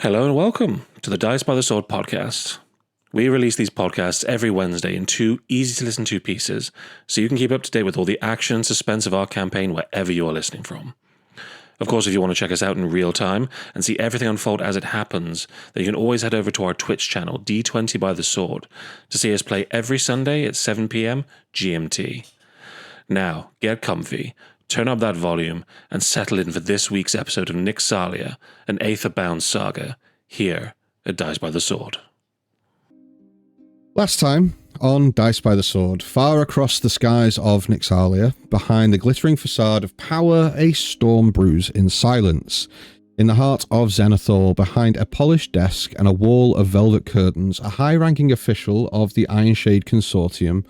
Hello and welcome to the Dice by the Sword podcast. We release these podcasts every Wednesday in 2 easy-to-listen-to pieces, so you can keep up to date with all the action and suspense of our campaign wherever you are listening from. Of course, if you want to check us out in real time and see everything unfold as it happens, then you can always head over to our Twitch channel, D20 by the Sword, to see us play every Sunday at 7 p.m. GMT. Now, get comfy, turn up that volume, and settle in for this week's episode of Nyxalia, an Aetherbound saga, here at Dice by the Sword. Last time, on Dice by the Sword, far across the skies of Nyxalia, behind the glittering facade of power, a storm brews in silence. In the heart of Zenithal, behind a polished desk and a wall of velvet curtains, a high-ranking official of the Ironshade Consortium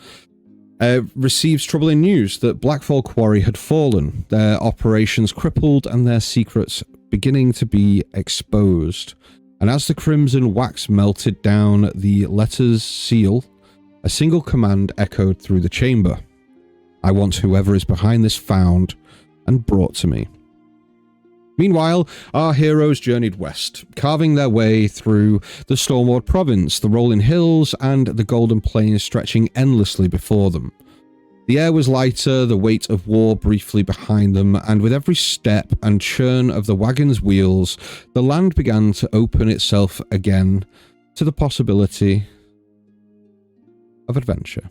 receives troubling news that Blackfall Quarry had fallen, their operations crippled and their secrets beginning to be exposed. And as the crimson wax melted down the letter's seal, a single command echoed through the chamber. I want whoever is behind this found and brought to me. Meanwhile, our heroes journeyed west, carving their way through the Stormward province, the rolling hills and the golden plains stretching endlessly before them. The air was lighter, the weight of war briefly behind them, and with every step and churn of the wagon's wheels, the land began to open itself again to the possibility of adventure.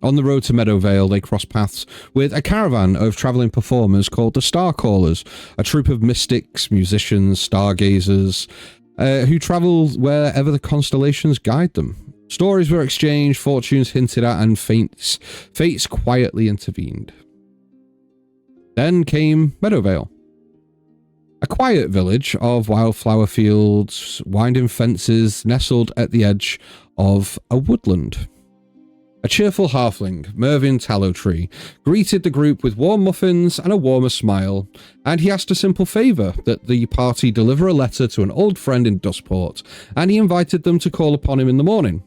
On the road to Meadowvale, they crossed paths with a caravan of travelling performers called the Starcallers, a troop of mystics, musicians, stargazers, who travel wherever the constellations guide them. Stories were exchanged, fortunes hinted at, and fates quietly intervened. Then came Meadowvale, a quiet village of wildflower fields, winding fences, nestled at the edge of a woodland. A cheerful halfling, Mervyn Tallowtree, greeted the group with warm muffins and a warmer smile, and he asked a simple favour, that the party deliver a letter to an old friend in Dustport, and he invited them to call upon him in the morning.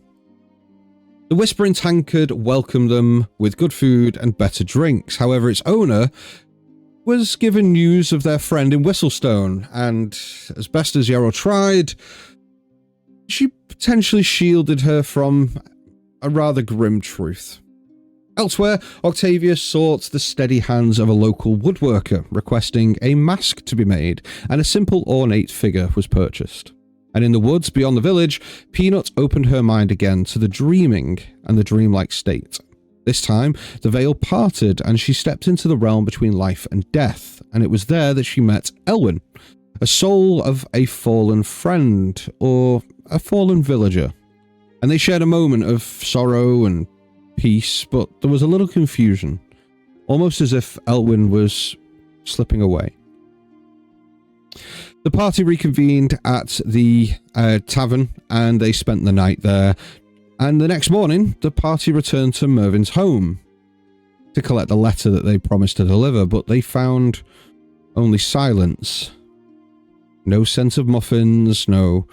The Whispering Tankard welcomed them with good food and better drinks. However, its owner was given news of their friend in Whistlestone, and as best as Yarrow tried, she potentially shielded her from a rather grim truth. Elsewhere, Octavia sought the steady hands of a local woodworker, requesting a mask to be made, and a simple ornate figure was purchased. And in the woods beyond the village, Peanut opened her mind again to the dreaming and the dreamlike state. This time, the veil parted and she stepped into the realm between life and death, and it was there that she met Elwyn, a soul of a fallen friend, or a fallen villager. And they shared a moment of sorrow and peace, but there was a little confusion, almost as if Elwyn was slipping away. The party reconvened at the tavern, and they spent the night there. And the next morning, the party returned to Mervyn's home to collect the letter that they promised to deliver, but they found only silence. No scent of muffins, no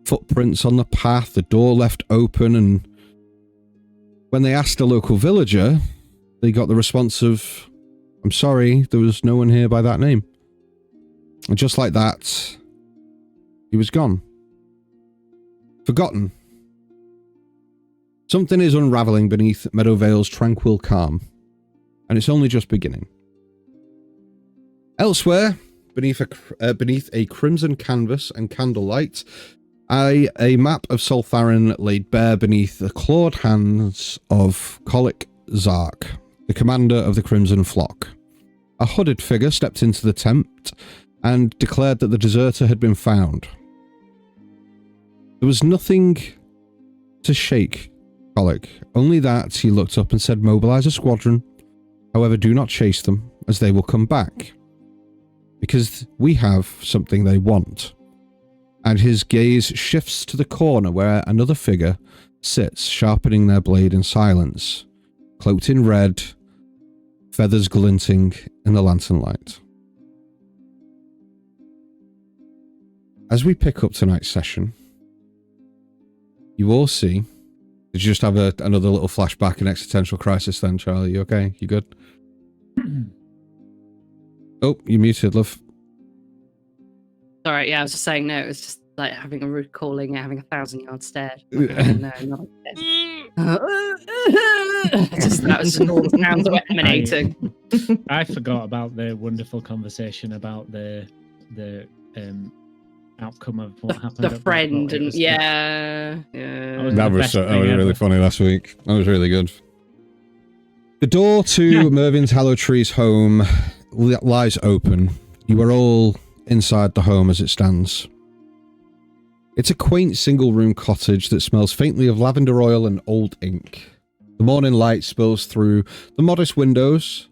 footprints on the path, the door left open, and when they asked a local villager, they got the response of, "I'm sorry, there was no one here by that name." And just like that, he was gone. Forgotten. Something is unravelling beneath Meadowvale's tranquil calm, and it's only just beginning. Elsewhere, beneath a crimson canvas and candlelight, a map of Soltharan laid bare beneath the clawed hands of Colic Zark, the commander of the Crimson Flock. A hooded figure stepped into the tent and declared that the deserter had been found. There was nothing to shake Colic, only that he looked up and said, "Mobilize a squadron. However, do not chase them, as they will come back. Because we have something they want." And his gaze shifts to the corner where another figure sits, sharpening their blade in silence, cloaked in red, feathers glinting in the lantern light. As we pick up tonight's session, you all see... Did you just have another little flashback and existential crisis then, Charlie? You okay? You good? Oh, you muted, love. Sorry, yeah, I was just saying no. It was just like having a 1,000-yard stare. No, not just that was just all the sounds were emanating. I forgot about the wonderful conversation about the outcome of what happened. The friend and yeah. That was really funny last week. That was really good. The door to Mervin's Hallow Tree's home lies open. You are all inside the home as it stands. It's a quaint single-room cottage that smells faintly of lavender oil and old ink. The morning light spills through the modest windows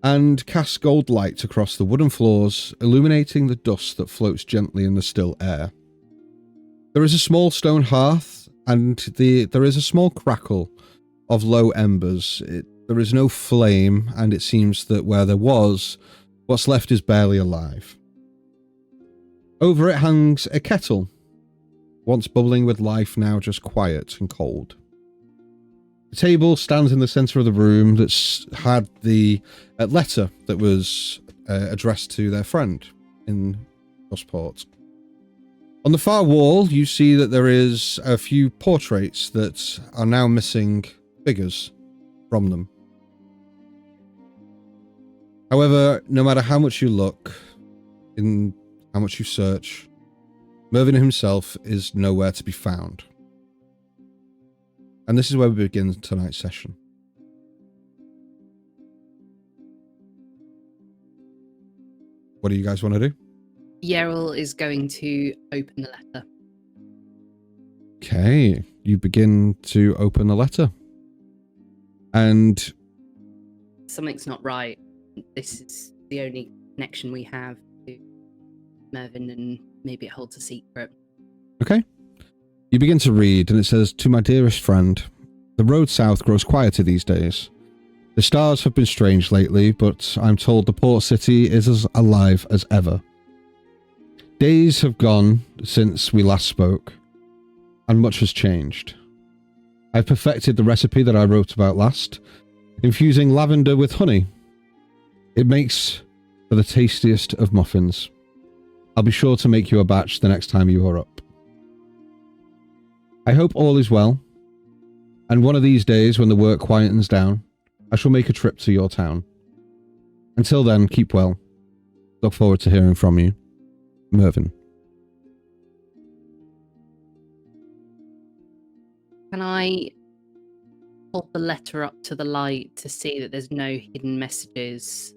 and casts gold light across the wooden floors, illuminating the dust that floats gently in the still air. There is a small stone hearth, and there is a small crackle of low embers. There is no flame, and it seems that where there was, what's left is barely alive. Over it hangs a kettle, once bubbling with life, now just quiet and cold. The table stands in the centre of the room that's had the letter that was addressed to their friend in Gosport. On the far wall, you see that there is a few portraits that are now missing figures from them. However, no matter how much you look, in how much you search, Mervyn himself is nowhere to be found. And this is where we begin tonight's session. What do you guys want to do? Yeril is going to open the letter. Okay, you begin to open the letter. And something's not right. This is the only connection we have to Mervyn, and maybe it holds a secret. Okay. You begin to read, and it says, "To my dearest friend, the road south grows quieter these days. The stars have been strange lately, but I'm told the port city is as alive as ever. Days have gone since we last spoke, and much has changed. I've perfected the recipe that I wrote about last, infusing lavender with honey. It makes for the tastiest of muffins. I'll be sure to make you a batch the next time you are up. I hope all is well, and one of these days when the work quietens down, I shall make a trip to your town. Until then, keep well. Look forward to hearing from you. Mervyn." Can I hold the letter up to the light to see that there's no hidden messages?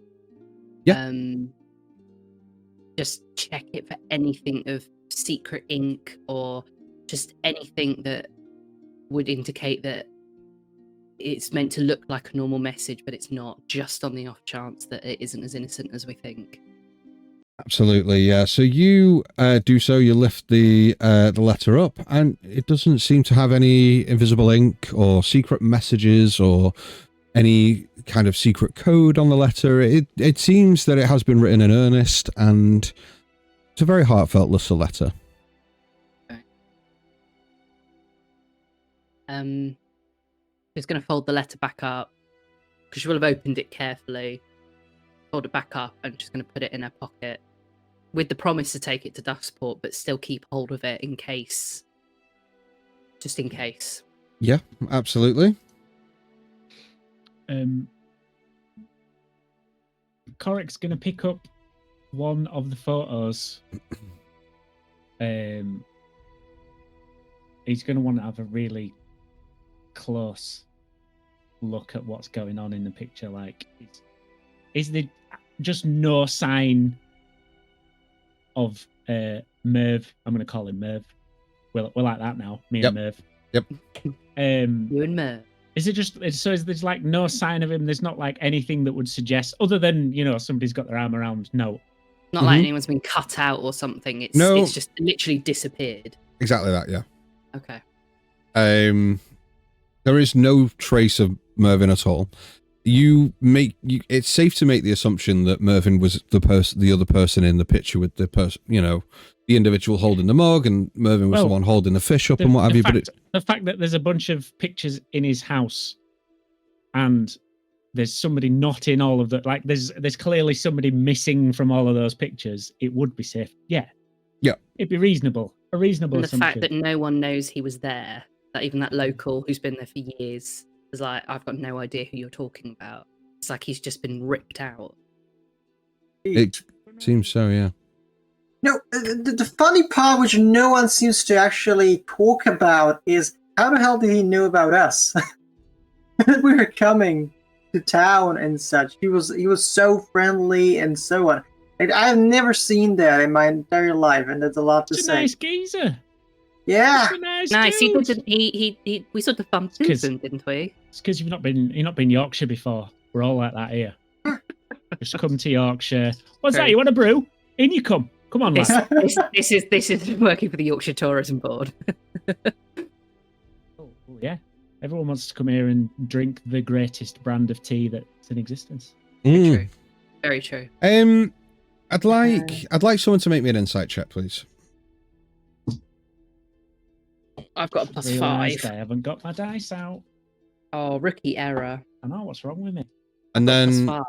Yeah. Just check it for anything of secret ink or just anything that would indicate that it's meant to look like a normal message, but it's not, just on the off chance that it isn't as innocent as we think. Absolutely, yeah. So you do so. You lift the letter up, and it doesn't seem to have any invisible ink or secret messages or any kind of secret code on the letter. It seems that it has been written in earnest, and it's a very heartfelt little letter. Okay. She's going to fold the letter back up because she will have opened it carefully. Fold it back up, and she's going to put it in her pocket with the promise to take it to Duskport, but still keep hold of it in case. Just in case. Yeah, absolutely. Corric's going to pick up one of the photos. He's going to want to have a really close look at what's going on in the picture. Like, is there just no sign of Merv? I'm going to call him Merv. We're like that now. Me and Merv. Yep. You and Merv. Is it just so? Is there's like no sign of him? There's not like anything that would suggest, other than somebody's got their arm around. No, not like anyone's been cut out or something. It's just literally disappeared. Exactly that. Yeah. Okay. There is no trace of Mervyn at all. It's safe to make the assumption that Mervyn was the other person in the picture with the person, the individual holding the mug, and Mervyn was the one holding the fish up and what have you. But the fact that there's a bunch of pictures in his house, and there's somebody not in all of that, like there's clearly somebody missing from all of those pictures. It would be safe. Yeah. Yeah. It'd be reasonable. A reasonable And the assumption. fact that no one knows he was there, that even that local who's been there for years is like, I've got no idea who you're talking about. It's like he's just been ripped out. It seems so, yeah. No, the funny part, which no one seems to actually talk about, is how the hell did he know about us? We were coming to town and such. He was so friendly and so on. And I've never seen that in my entire life, and that's a lot to He's a say. nice geezer. Yeah. He's a nice Nice. dude. We sort of bumped into him, didn't we? It's because you've not been Yorkshire before. We're all like that here. Just come to Yorkshire. What's that? You want a brew? In you come. Come on, lad. This is working for the Yorkshire Tourism Board. Oh, yeah. Everyone wants to come here and drink the greatest brand of tea that's in existence. True. Very true. I'd like someone to make me an insight check, please. I've got a Realised +5. I haven't got my dice out. Oh, rookie error. I know what's wrong with me. And then, +5.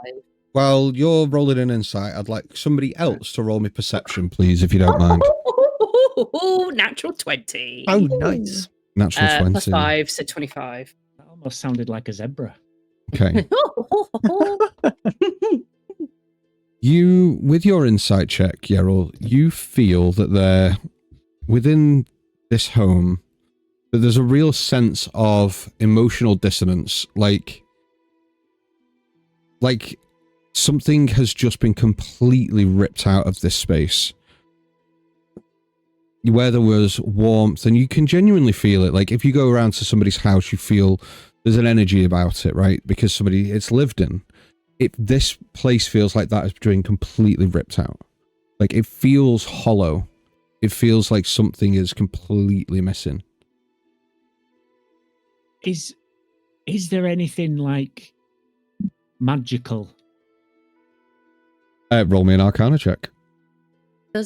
while you're rolling an insight, I'd like somebody else to roll me perception, please, if you don't mind. Natural 20. Oh, nice. Natural 20. +5, so 25. That almost sounded like a zebra. Okay. You, with your insight check, Yerrol, you feel that there, within this home, that there's a real sense of emotional dissonance, like something has just been completely ripped out of this space. Where there was warmth, and you can genuinely feel it. Like, if you go around to somebody's house, you feel there's an energy about it, right? Because it's lived in. This place feels like that has been completely ripped out. Like, it feels hollow. It feels like something is completely missing. Is there anything like magical? Roll me an Arcana check. I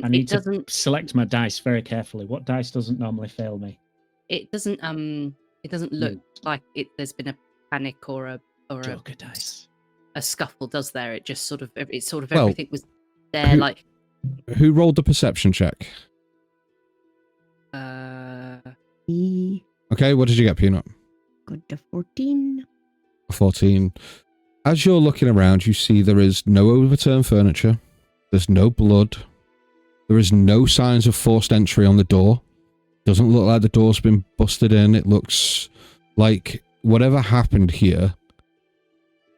need to select my dice very carefully. What dice doesn't normally fail me? It doesn't look like there's been a panic or Joker dice. a scuffle, does there? It just sort of Well, everything was there. Like, who rolled the perception check? He Okay, what did you get, Peanut? got a 14. 14. As you're looking around, you see there is no overturned furniture. There's no blood. There is no signs of forced entry on the door. Doesn't look like the door's been busted in. It looks like whatever happened here,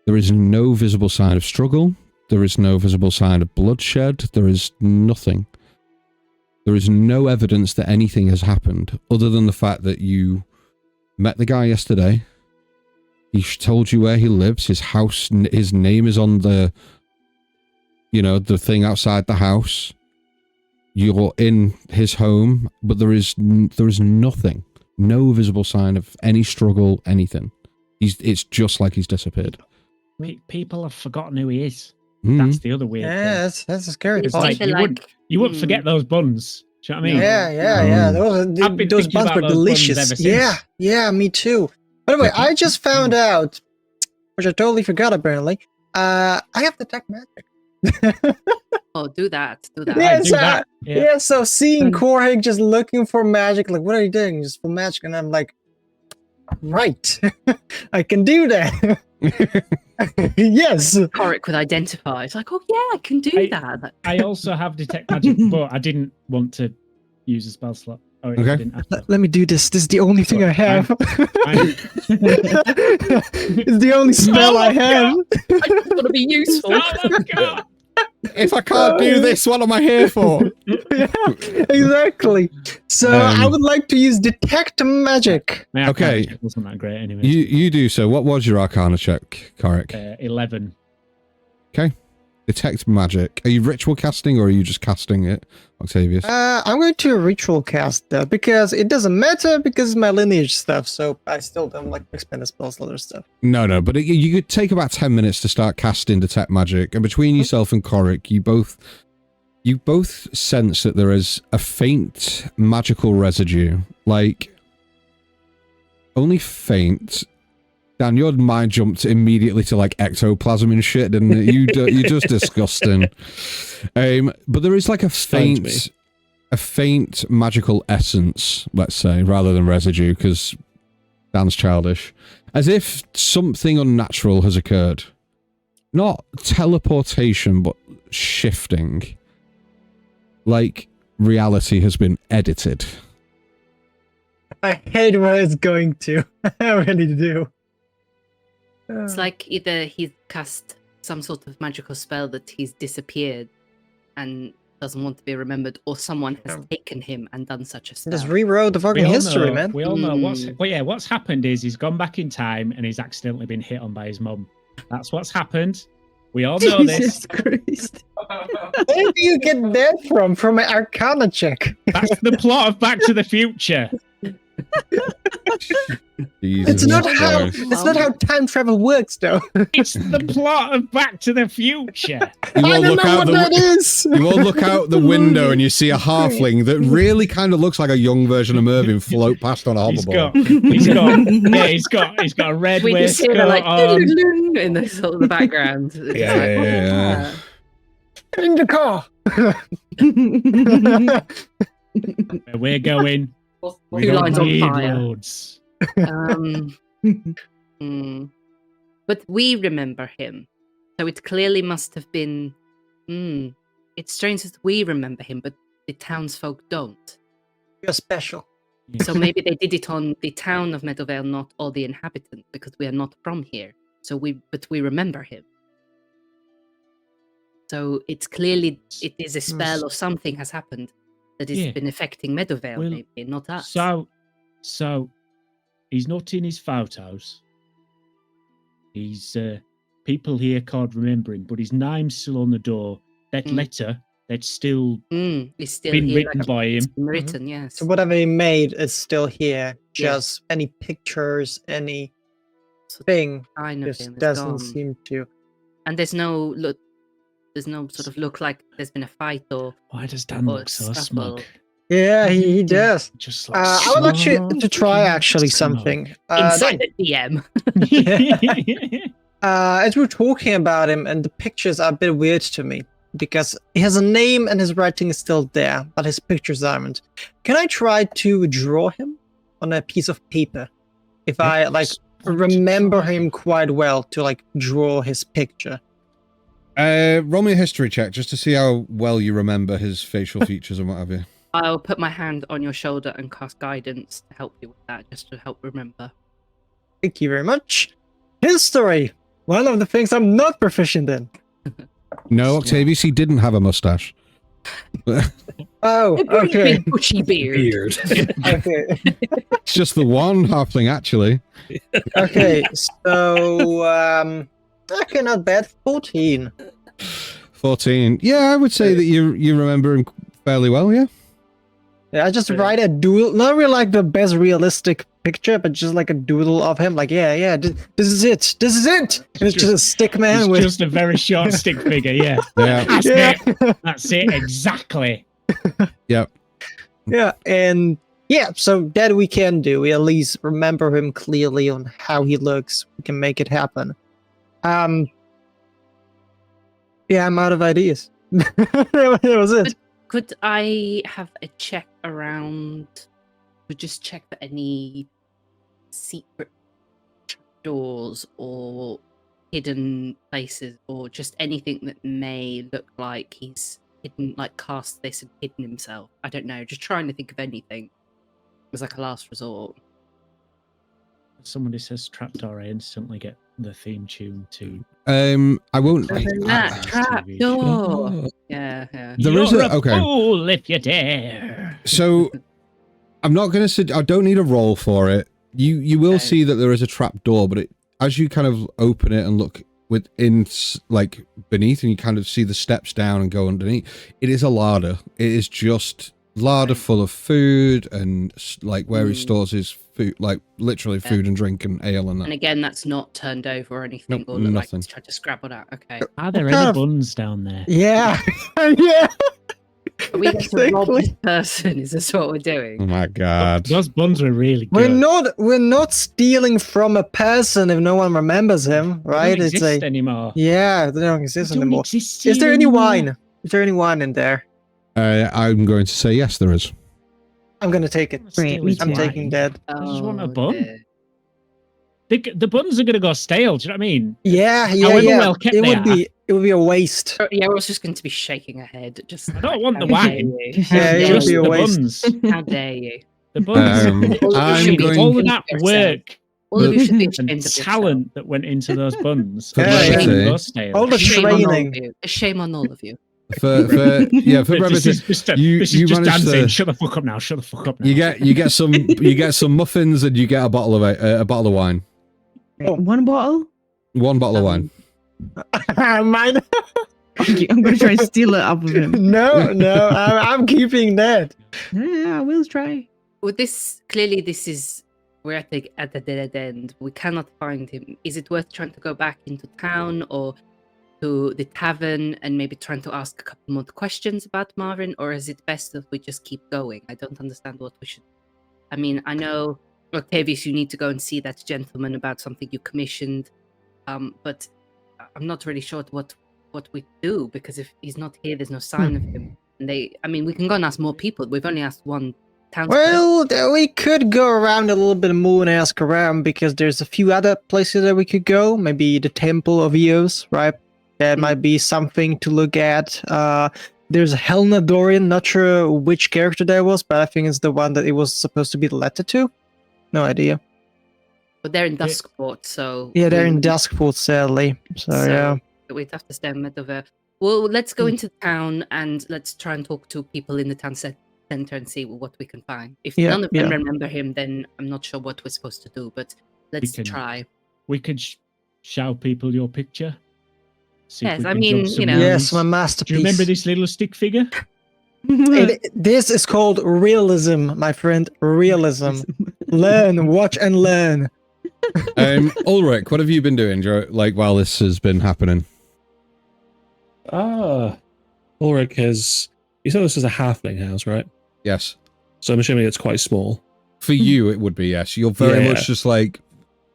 there is no visible sign of struggle. There is no visible sign of bloodshed. There is nothing. There is no evidence that anything has happened other than the fact that you met the guy yesterday. He told you where he lives. His house, his name is on the, the thing outside the house. You're in his home, but there is nothing. No visible sign of any struggle, anything. It's just like he's disappeared. People have forgotten who he is. Mm. That's the other weird thing. Yeah, that's a scary It's part. like you wouldn't forget those buns. Do you know what I mean? Yeah. I've been Those thinking buns about were those buns delicious. ever since. Yeah, me too. By the way, I just found out, which I totally forgot apparently, I have detect magic. oh, do that. Yeah, do that. Yeah, so seeing Korhig just looking for magic, like, what are you doing? Just for magic. And I'm like, right, I can do that. Yes. Coric with identify. It's like, oh yeah, I can do that. I also have detect magic, but I didn't want to use a spell slot. Oh, Okay. I didn't have to. Let me do this. This is the only thing I have. It's the only spell I have. I just want to be useful. Oh, God. If I can't do this, what am I here for? Yeah, exactly. So I would like to use detect magic. My Okay. Arcana check wasn't that great anyway. You do so. What was your Arcana check, Coric? 11. Okay. Detect magic. Are you ritual casting or are you just casting it, Octavius? I'm going to ritual cast that because it doesn't matter because it's my lineage stuff. So I still don't like expend the spell slot or stuff. No, but you could take about 10 minutes to start casting detect magic, and between yourself and Coric, you both sense that there is a faint magical residue, like only faint, Dan, your mind jumped immediately to like ectoplasm and shit, didn't it? You're just disgusting. But there is like a faint magical essence, let's say, rather than residue, because Dan's childish. As if something unnatural has occurred. Not teleportation, but shifting. Like reality has been edited. I hate where it's going to. I really do. It's like either he's cast some sort of magical spell that he's disappeared and doesn't want to be remembered, or someone has taken him and done such a spell. Just rewrote the fucking history, man. We all know what's happened is he's gone back in time and he's accidentally been hit on by his mum. That's what's happened. We all know Jesus this. Christ. Where do you get that from? From an Arcana check? That's the plot of Back to the Future. It's not how time travel works, though. It's the plot of Back to the Future. You all I don't know what that is. You all look out the window and you see a halfling that really kind of looks like a young version of Mervyn float past on a hoverboard. He's got a red We just hear waistcoat like on. in the sort of the background. It's Yeah. In the car. Where we're going. We Two don't lines on need fire. roads. But we remember him, so it clearly must have been. It's strange that we remember him, but the townsfolk don't. You're special. So maybe they did it on the town of Meadowvale, not all the inhabitants, because we are not from here. But we remember him. So it's clearly it is a spell or something has happened that has been affecting Meadowvale, Well, maybe not us. So he's not in his photos. He's people here can't remember him, but his name's still on the door. That letter that's still it's still been here, written by him. Written, yes. So whatever he made is still here. Just any pictures, any thing Kind of just him is doesn't gone. seem to. And there's no look. There's no sort of look like there's been a fight or. Why does Dan look so smug? Yeah, he does. Just like I would like to try actually something. Inside the DM. As we're talking about him, and the pictures are a bit weird to me because he has a name and his writing is still there, but his pictures aren't. Can I try to draw him on a piece of paper? If I remember him quite well to like draw his picture. Roll me a history check just to see how well you remember his facial features and what have you. I'll put my hand on your shoulder and cast guidance to help you with that, just to help remember. Thank you very much. History. One of the things I'm not proficient in. No, Octavius, he didn't have a mustache. Oh, A great okay. big bushy beard. Okay. It's just the one halfling, actually. Okay, so okay, not bad. 14. 14. Yeah, I would say that you remember him fairly well, yeah. Yeah, I just write a doodle, not really like the best realistic picture, but just like a doodle of him. Like, this is it. This is it. And it's just a stick man It's with. just a very short stick figure, yeah. Yeah. That's it, exactly. Yep. Yeah, and yeah, so that we can do. We at least remember him clearly on how he looks. We can make it happen. Yeah, I'm out of ideas. That was it. Could I have a check around? Would just check for any secret doors or hidden places, or just anything that may look like he's hidden, like cast this and hidden himself. I don't know. Just trying to think of anything. It was like a last resort. Somebody says trapdoor, I instantly get the theme tune to I won't. Trapdoor. Yeah. There is a okay. Fool if you dare. So I'm not going to say I don't need a roll for it. You will see that there is a trap door, but as you kind of open it and look within, like beneath, and you kind of see the steps down and go underneath, it is a larder. It is just larder full of food and like where he stores his food, like literally food and drink and ale and that. And again, that's not turned over or anything, Nope, or look like nothing. it's tried to scrabble out. Okay. Are there What kind any of- buns down there? Yeah. Yeah. Are we going to rob Exactly. this person? Is this what we're Oh doing? my god. Those buns were really good. We're not stealing from a person if no one remembers him, They right? don't exist anymore. Yeah, they don't exist They don't anymore. exist Is there any anymore. wine? Is there any wine in there? I'm going to say yes, there is. I'm gonna take it. Great, me I'm too. taking that. I just want a Oh, bun. dear. The buns are going to go stale. Do you know what I mean? Yeah. However well kept it they would are. be a waste. Yeah, I was just going to be shaking her head. Just I don't want the how dare wine. you? How Yeah, it dare would Just be a the waste. buns. you? How dare you? The buns. I'm going all of that Yourself. work All of you should be and ashamed of yourself. talent that went into those buns. For Yeah, Shame brevity. those stale. All the Shame on all training. of you. A shame on all of you. for But this brevity. is just, you this is just managed dancing. to- Shut the fuck up now. Shut the fuck up now. You get some muffins and you get a bottle of wine. One bottle? One bottle of wine. Mine. Okay, I'm gonna try and steal it off of him. No, I'm keeping that. Yeah, I will try. With this, clearly, we're at the dead end. We cannot find him. Is it worth trying to go back into town or to the tavern and maybe trying to ask a couple more questions about Marvin, or is it best if we just keep going? I don't understand what we should. I mean, I know, Octavius, you need to go and see that gentleman about something you commissioned, but I'm not really sure what we do, because if he's not here, there's no sign of him. And we can go and ask more people. We've only asked one townsperson. Well, we could go around a little bit more and ask around, because there's a few other places that we could go. Maybe the Temple of Eos, right? That might be something to look at. There's Helena Dorian. Not sure which character that was, but I think it's the one that it was supposed to be the letter to. No idea. But they're in Duskport, so Yeah, they're in we- Duskport, sadly. So yeah. We'd have to stay in Medover. Well, let's go into town and let's try and talk to people in the town center and see what we can find. If Yeah, none of them yeah. remember him, then I'm not sure what we're supposed to do, but let's can- try. We could show people your picture. See if Yes, we I can mean, jog some you know- Yes, my memories. masterpiece. Do you remember this little stick figure? This is called realism, my friend. Realism. Learn, watch, and learn. Ulrich, what have you been doing, while this has been happening? Ulrich has. You said this is a halfling house, right? Yes. So I'm assuming it's quite small. For you, it would be yes. You're very Yeah. much just like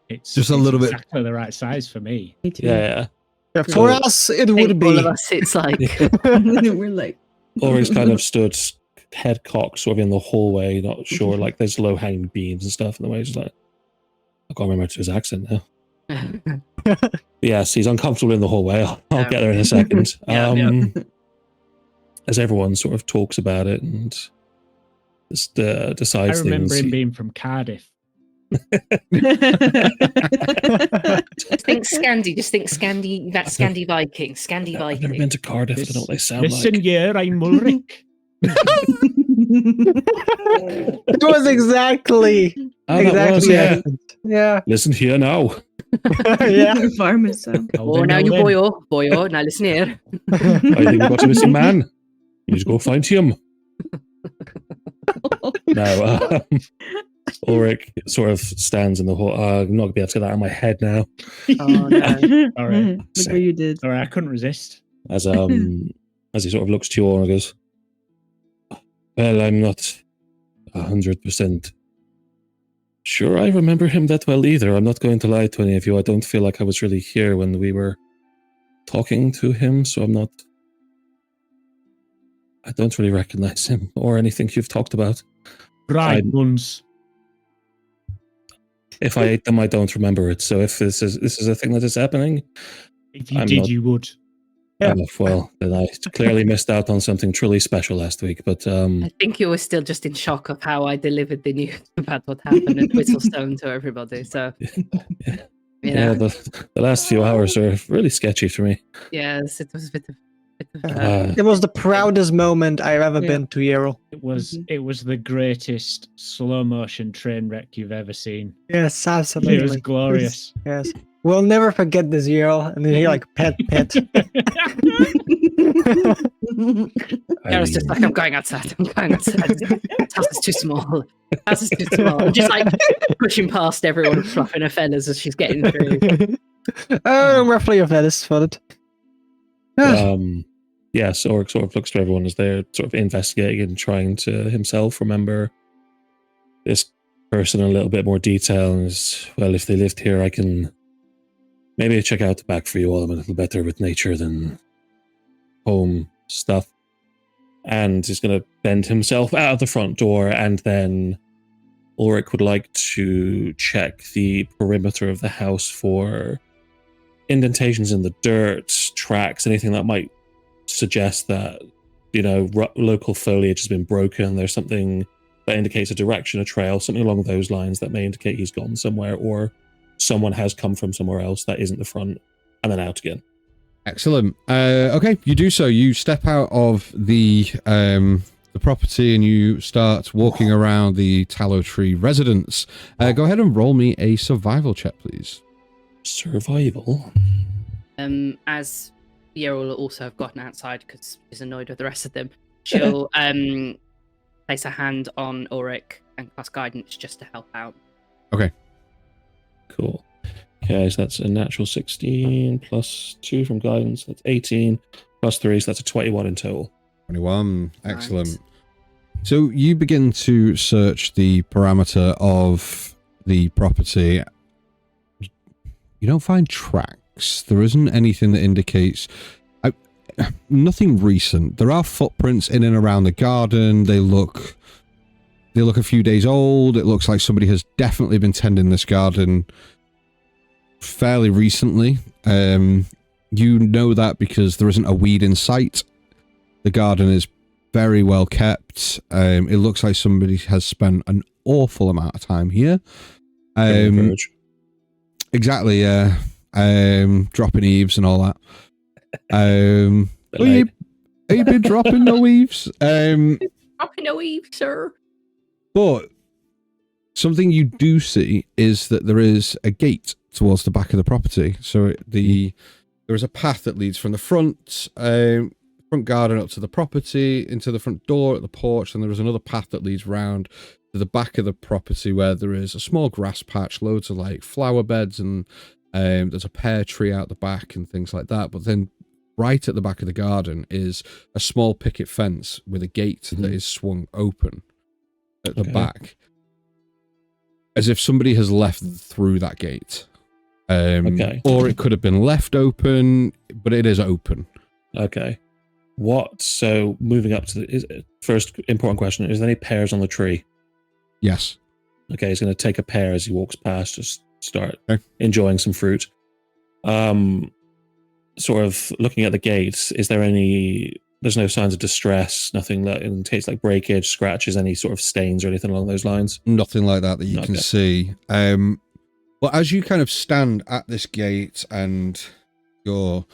It's Just a little bit- exactly the right size for me. Me too. Yeah. Yeah, for So- us, it I would think all be. of us, it's like We're like, Ulrich's kind of stood head cocked sort of in the hallway, not sure. Like there's low hanging beams and stuff in the way. He's like, I can't remember his accent now. Yes, he's uncomfortable in the hallway. I'll get there in a second. Yeah, yeah. As everyone sort of talks about it and just I decides remember things. him being from Cardiff. Just think Scandi, that Scandi Viking, Scandi I've never been Viking. to Cardiff. I don't know what they sound Listen like. here, I'm Ulrich. It was exactly Oh, that was, the yeah. accent. Yeah. Listen here now. Yeah. farmer son. Oh, now you boyo, now listen here. I think we've got a missing man. You need to go find him. No, Ulrich sort of stands in the hall. I'm not going to be able to get that out of my head now. Oh, no. All right. Look what you did. All right, I couldn't resist. As he sort of looks to you all and goes, well, I'm not 100% sure I remember him that well either. I'm not going to lie to any of you. I don't feel like I was really here when we were talking to him, so I don't really recognize him or anything you've talked about. Right, buns. If I ate them, I don't remember it. So if this is a thing that is happening, If you I'm did, not- you would. Yeah. well, then I clearly missed out on something truly special last week. But I think you were still just in shock of how I delivered the news about what happened at Whistlestone to everybody. So, yeah, the last few hours are really sketchy for me. yes, it was a bit of. It was the proudest moment I've ever Yeah. been to Yarrow. It was the greatest slow motion train wreck you've ever seen. Yes, absolutely. It was glorious. Yes. We'll never forget this Yarrow. And then he like pet. I was just like, I'm going outside. This house is too small. House is too small. I'm just like pushing past everyone, fluffing her feathers as she's getting through. Oh, roughly of that is for it. Yes, Oric sort of looks to everyone as they're sort of investigating and trying to himself remember this person in a little bit more detail. And is, well, if they lived here, I can maybe check out the back for you all. I'm a little better with nature than home stuff. And he's going to bend himself out of the front door, and then Ulrich would like to check the perimeter of the house for indentations in the dirt, tracks, anything that might suggest that, local foliage has been broken. There's something that indicates a direction, a trail, something along those lines that may indicate he's gone somewhere, or someone has come from somewhere else that isn't the front, and then out again. Excellent. Okay, you do so. You step out of the property and you start walking around the tallow tree residence. Go ahead and roll me a survival check, please. Survival. As Yera will also have gotten outside because she's annoyed with the rest of them, she'll place her hand on Ulrich and cast guidance just to help out. Okay. Cool. Okay, so that's a natural 16 plus 2 from guidance. That's 18 plus 3, so that's a 21 in total. 21. Excellent. Right. So you begin to search the parameter of the property. You don't find tracks. There isn't anything that indicates... nothing recent. There are footprints in and around the garden. They look a few days old. It looks like somebody has definitely been tending this garden fairly recently. You know that because there isn't a weed in sight. The garden is very well kept. It looks like somebody has spent an awful amount of time here. Exactly, yeah. Dropping eaves and all that. You been dropping no eaves? Dropping no eaves, sir. But something you do see is that there is a gate towards the back of the property. So there is a path that leads from the front garden up to the property, into the front door at the porch, and there is another path that leads round to the back of the property where there is a small grass patch, loads of like flower beds, and there's a pear tree out the back and things like that. But then right at the back of the garden is a small picket fence with a gate that is swung open at the back, as if somebody has left through that gate. Or it could have been left open, but it is open. Okay. So moving up to first important question, is there any pears on the tree? Yes. Okay, he's going to take a pear as he walks past, just start enjoying some fruit. Sort of looking at the gates, there's no signs of distress, nothing that indicates like breakage, scratches, any sort of stains or anything along those lines? Nothing like that you can see. But as you kind of stand at this gate and you're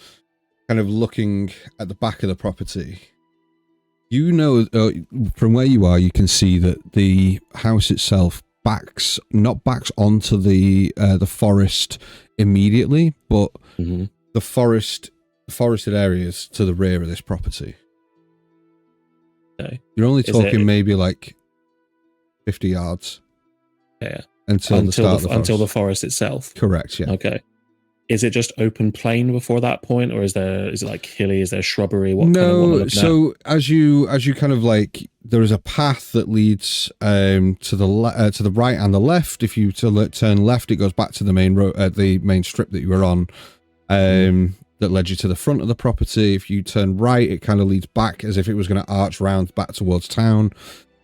kind of looking at the back of the property, from where you are, you can see that the house itself not backs onto the forest immediately, but the forested areas to the rear of this property. Okay. You're only talking maybe like 50 yards. Yeah. Until the forest itself. Correct, yeah. Okay. Is it just open plain before that point, or is it like hilly? Is there shrubbery? So as you kind of like, there is a path that leads to the right and the left. If you turn left, it goes back to the main road, the main strip that you were on, that led you to the front of the property. If you turn right, it kind of leads back as if it was going to arch round back towards town.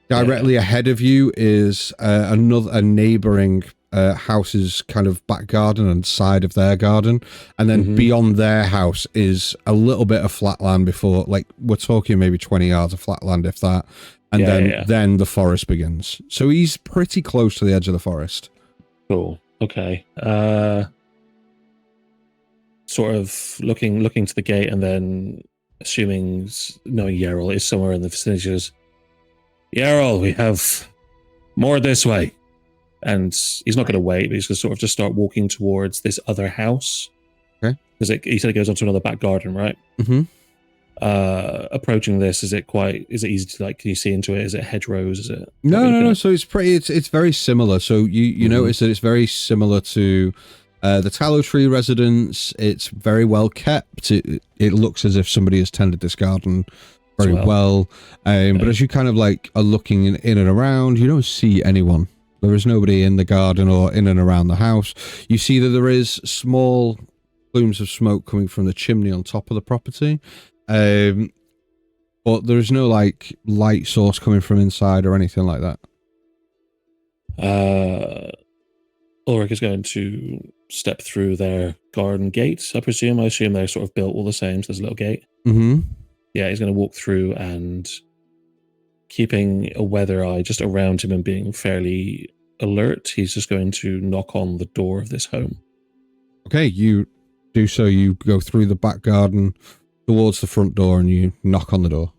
Directly ahead of you is a neighboring house's kind of back garden and side of their garden, and then beyond their house is a little bit of flat land before, like, we're talking maybe 20 yards of flat land, if that, and then the forest begins. So he's pretty close to the edge of the forest. Cool. Okay. Sort of looking to the gate, and then knowing Yerrol is somewhere in the vicinity, goes, Yerrol, we have more this way. And he's not going to wait, but he's going to sort of just start walking towards this other house. Okay. Because he said it goes onto another back garden, right? Mm-hmm. Approaching this, is it easy to, like, can you see into it? Is it hedgerows? Is it? No. So it's very similar. So you notice that it's very similar to The Tallow Tree residence, it's very well kept. It looks as if somebody has tended this garden very well. But as you kind of like are looking in and around, you don't see anyone. There is nobody in the garden or in and around the house. You see that there is small plumes of smoke coming from the chimney on top of the property. But there is no like light source coming from inside or anything like that. Ulrich is going to step through their garden gates, I presume. I assume they're sort of built all the same, so there's a little gate. Mm-hmm. Yeah, he's going to walk through and keeping a weather eye just around him and being fairly alert, he's just going to knock on the door of this home. Okay, you do so. You go through the back garden towards the front door and you knock on the door.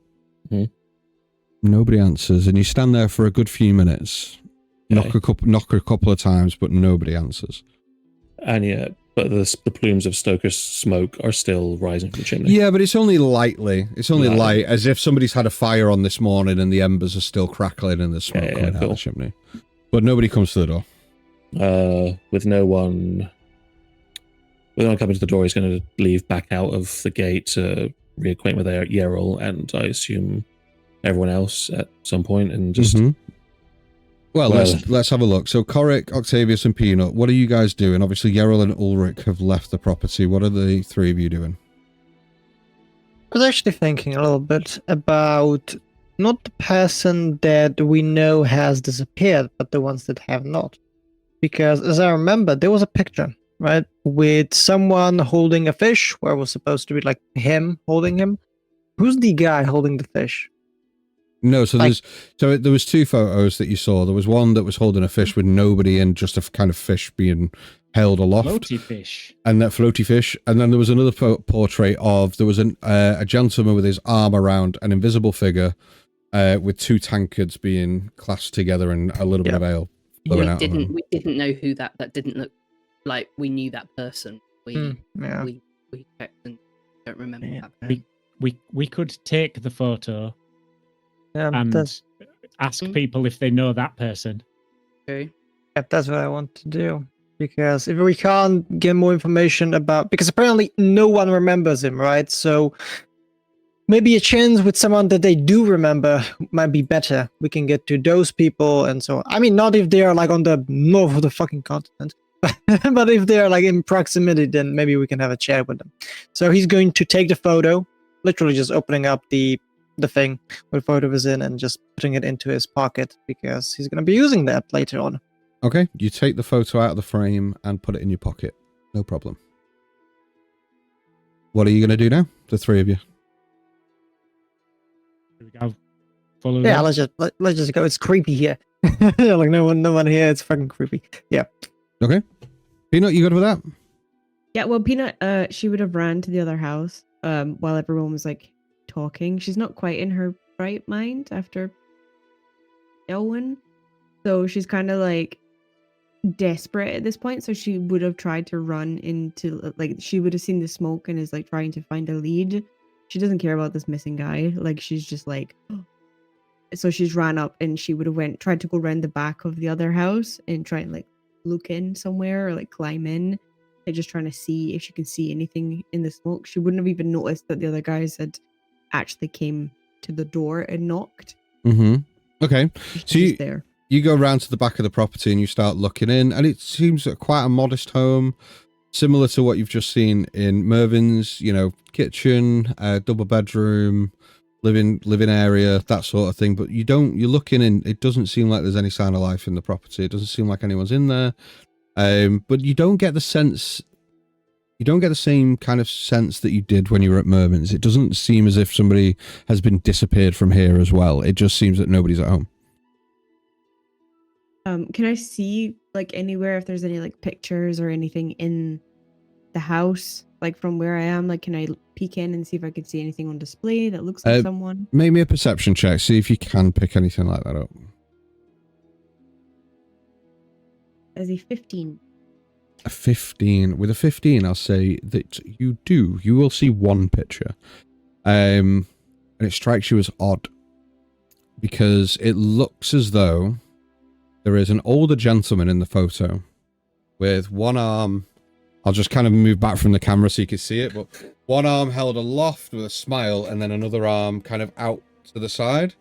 Mm-hmm. Nobody answers, and you stand there for a good few minutes. Okay. Knock a couple of times, but nobody answers. And yeah, but the plumes of Stoker's smoke are still rising from the chimney. Yeah, but it's only lightly. It's only light, as if somebody's had a fire on this morning and the embers are still crackling and there's smoke coming out of the chimney. But nobody comes to the door. With no one coming to the door, he's going to leave back out of the gate to reacquaint with Yerrol and I assume everyone else at some point and just... Mm-hmm. Well, let's have a look. So, Coric, Octavius, and Peanut, what are you guys doing? Obviously, Yerrol and Ulrich have left the property. What are the three of you doing? I was actually thinking a little bit about not the person that we know has disappeared, but the ones that have not. Because, as I remember, there was a picture, right, with someone holding a fish, where it was supposed to be like him holding him. Who's the guy holding the fish? No, so there was two photos that you saw. There was one that was holding a fish with nobody and just a kind of fish being held aloft. Floaty fish. And that floaty fish. And then there was another portrait of, there was a gentleman with his arm around an invisible figure with two tankards being clasped together and a little bit of ale flowing out of them. We didn't know who that didn't look like we knew that person. We checked and don't remember that. We could take the photo and ask Hmm. people if they know that person. Okay. Yeah, that's what I want to do. Because if we can't get more information about... Because apparently no one remembers him, right? So maybe a chance with someone that they do remember might be better. We can get to those people and so on. I mean, not if they are like on the north of the fucking continent. But if they are like in proximity, then maybe we can have a chat with them. So he's going to take the photo, literally just opening up the thing where the photo is in and just putting it into his pocket because he's going to be using that later on. Okay, you take the photo out of the frame and put it in your pocket. No problem. What are you going to do now, the three of you? Here we go. Follow Yeah, them. let's just go. It's creepy here. Like no one here. It's fucking creepy. Yeah. Okay. Peanut, you good with that? Yeah, well, Peanut, she would have ran to the other house while everyone was like talking. She's not quite in her right mind after Elwyn, so she's kind of like desperate at this point. So she would have tried to run into, like, she would have seen the smoke and is like trying to find a lead. She doesn't care about this missing guy. Like, she's just like, so she's ran up and she would have tried to go around the back of the other house and try and like look in somewhere or like climb in. They're just trying to see if she can see anything in the smoke. She wouldn't have even noticed that the other guys had actually came to the door and knocked. Mm-hmm. Okay. So you go around to the back of the property and you start looking in, and it seems quite a modest home, similar to what you've just seen in Mervin's, you know, kitchen, double bedroom, living area, that sort of thing. But you're looking in, it doesn't seem like there's any sign of life in the property. It doesn't seem like anyone's in there. But you don't get the same kind of sense that you did when you were at Mervin's. It doesn't seem as if somebody has been disappeared from here as well. It just seems that nobody's at home. Can I see like anywhere if there's any like pictures or anything in the house, like from where I am? Like, can I peek in and see if I can see anything on display that looks like someone? Make me a perception check. See if you can pick anything like that up. As a 15. A 15. With a 15, I'll say that you will see one picture. And it strikes you as odd because it looks as though there is an older gentleman in the photo with one arm I'll just kind of move back from the camera so you can see it. But one arm held aloft with a smile, and then another arm kind of out to the side.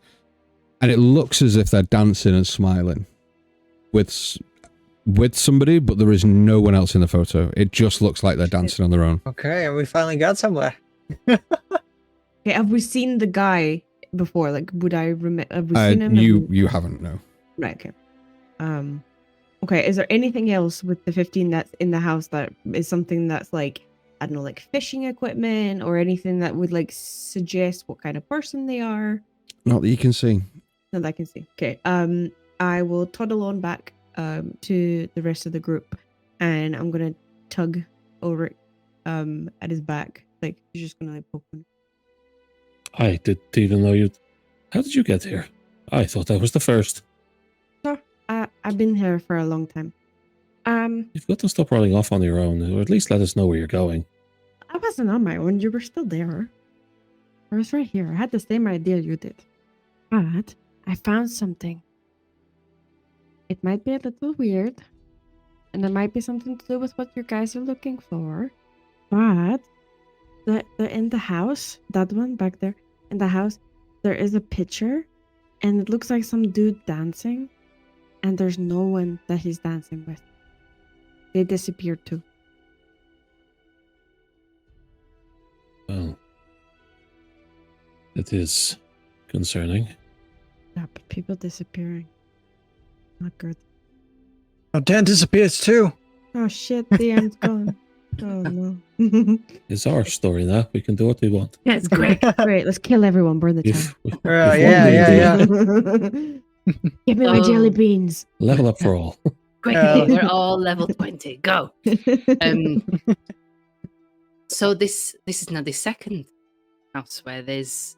And it looks as if they're dancing and smiling with somebody, but there is no one else in the photo. It just looks like they're dancing on their own. Okay, and we finally got somewhere. Okay, have we seen the guy before? Like, would I remember? Have we seen him? You haven't, no. Right. Okay. Okay. Is there anything else with the 15 that's in the house that is something that's like, I don't know, like fishing equipment or anything that would like suggest what kind of person they are? Not that you can see. Not that I can see. Okay. I will toddle on back to the rest of the group, and I'm gonna tug over at his back. Like he's just gonna like poke him. I didn't even know you. How did you get here? I thought that was the first. Sure. I've been here for a long time. You've got to stop running off on your own, or at least let us know where you're going. I wasn't on my own. You were still there. I was right here. I had the same idea you did. But I found something. It might be a little weird, and it might be something to do with what you guys are looking for. But in the house, that one back there, in the house, there is a picture, and it looks like some dude dancing, and there's no one that he's dancing with. They disappeared too. Well, it is concerning. Yeah, but people disappearing. Not good. Oh, Dan disappears too. Oh shit, the end's gone. Oh no. It's our story now. We can do what we want. Yeah, it's great. Great, let's kill everyone, burn the town. Yeah. Give me my jelly beans. Level up for all. Great. Yeah. We're all level 20. Go. So this is now the second house where there's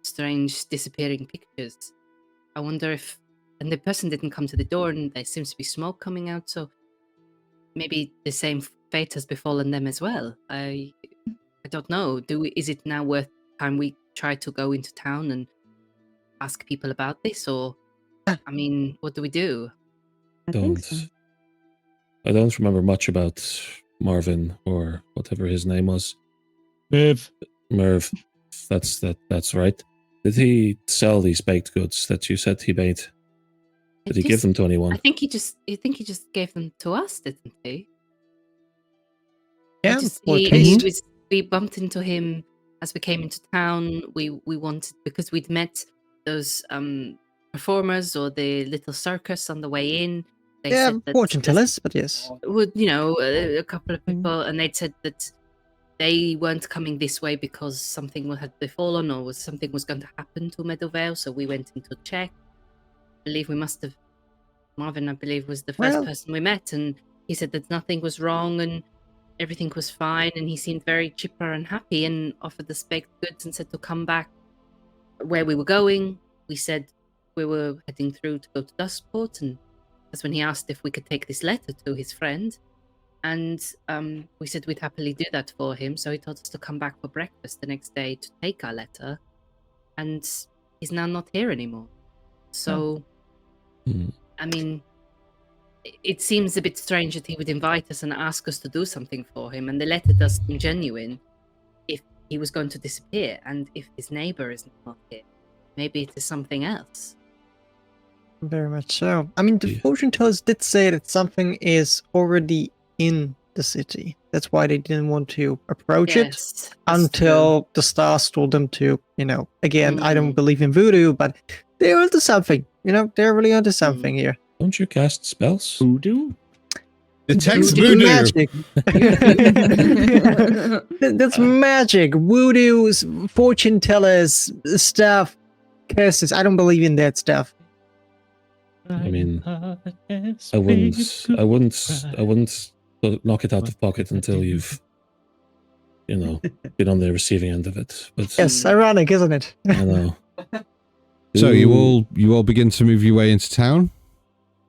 strange disappearing pictures. I wonder if, and the person didn't come to the door, and there seems to be smoke coming out. So maybe the same fate has befallen them as well. I don't know. Is it now worth time we try to go into town and ask people about this, or I mean, what do we do? I think so. I don't remember much about Marvin or whatever his name was. Merv. That's right. Did he sell these baked goods that you said he made? Did he give them to anyone? I think he just gave them to us, didn't he? Yeah, We bumped into him as we came into town. We wanted, because we'd met those performers or the little circus on the way in. They said that fortune tellers, but yes. Would a couple of people, and they said that they weren't coming this way because something had befallen or something was going to happen to Meadowvale. So we went in to check. I believe Marvin, I believe, was the first person we met, and he said that nothing was wrong and everything was fine, and he seemed very chipper and happy and offered us baked goods and said to come back where we were going. We said we were heading through to go to Dustport, and that's when he asked if we could take this letter to his friend, and we said we'd happily do that for him. So he told us to come back for breakfast the next day to take our letter, and he's now not here anymore. So I mean, it seems a bit strange that he would invite us and ask us to do something for him, and the letter does seem genuine if he was going to disappear, and if his neighbor is not here, maybe it is something else. Very much so. I mean, the fortune tellers did say that something is already in the city. That's why they didn't want to approach it until the stars told them to, again, I don't believe in voodoo, but they're onto something. They're really onto something here. Don't you cast spells? Voodoo? Detect Voodoo voodoo. magic. That's magic. Voodoo's, fortune tellers, stuff, curses. I don't believe in that stuff. I mean, I wouldn't knock it out of pocket until you've, been on the receiving end of it. But Yes, ironic, isn't it? I know. So you all begin to move your way into town?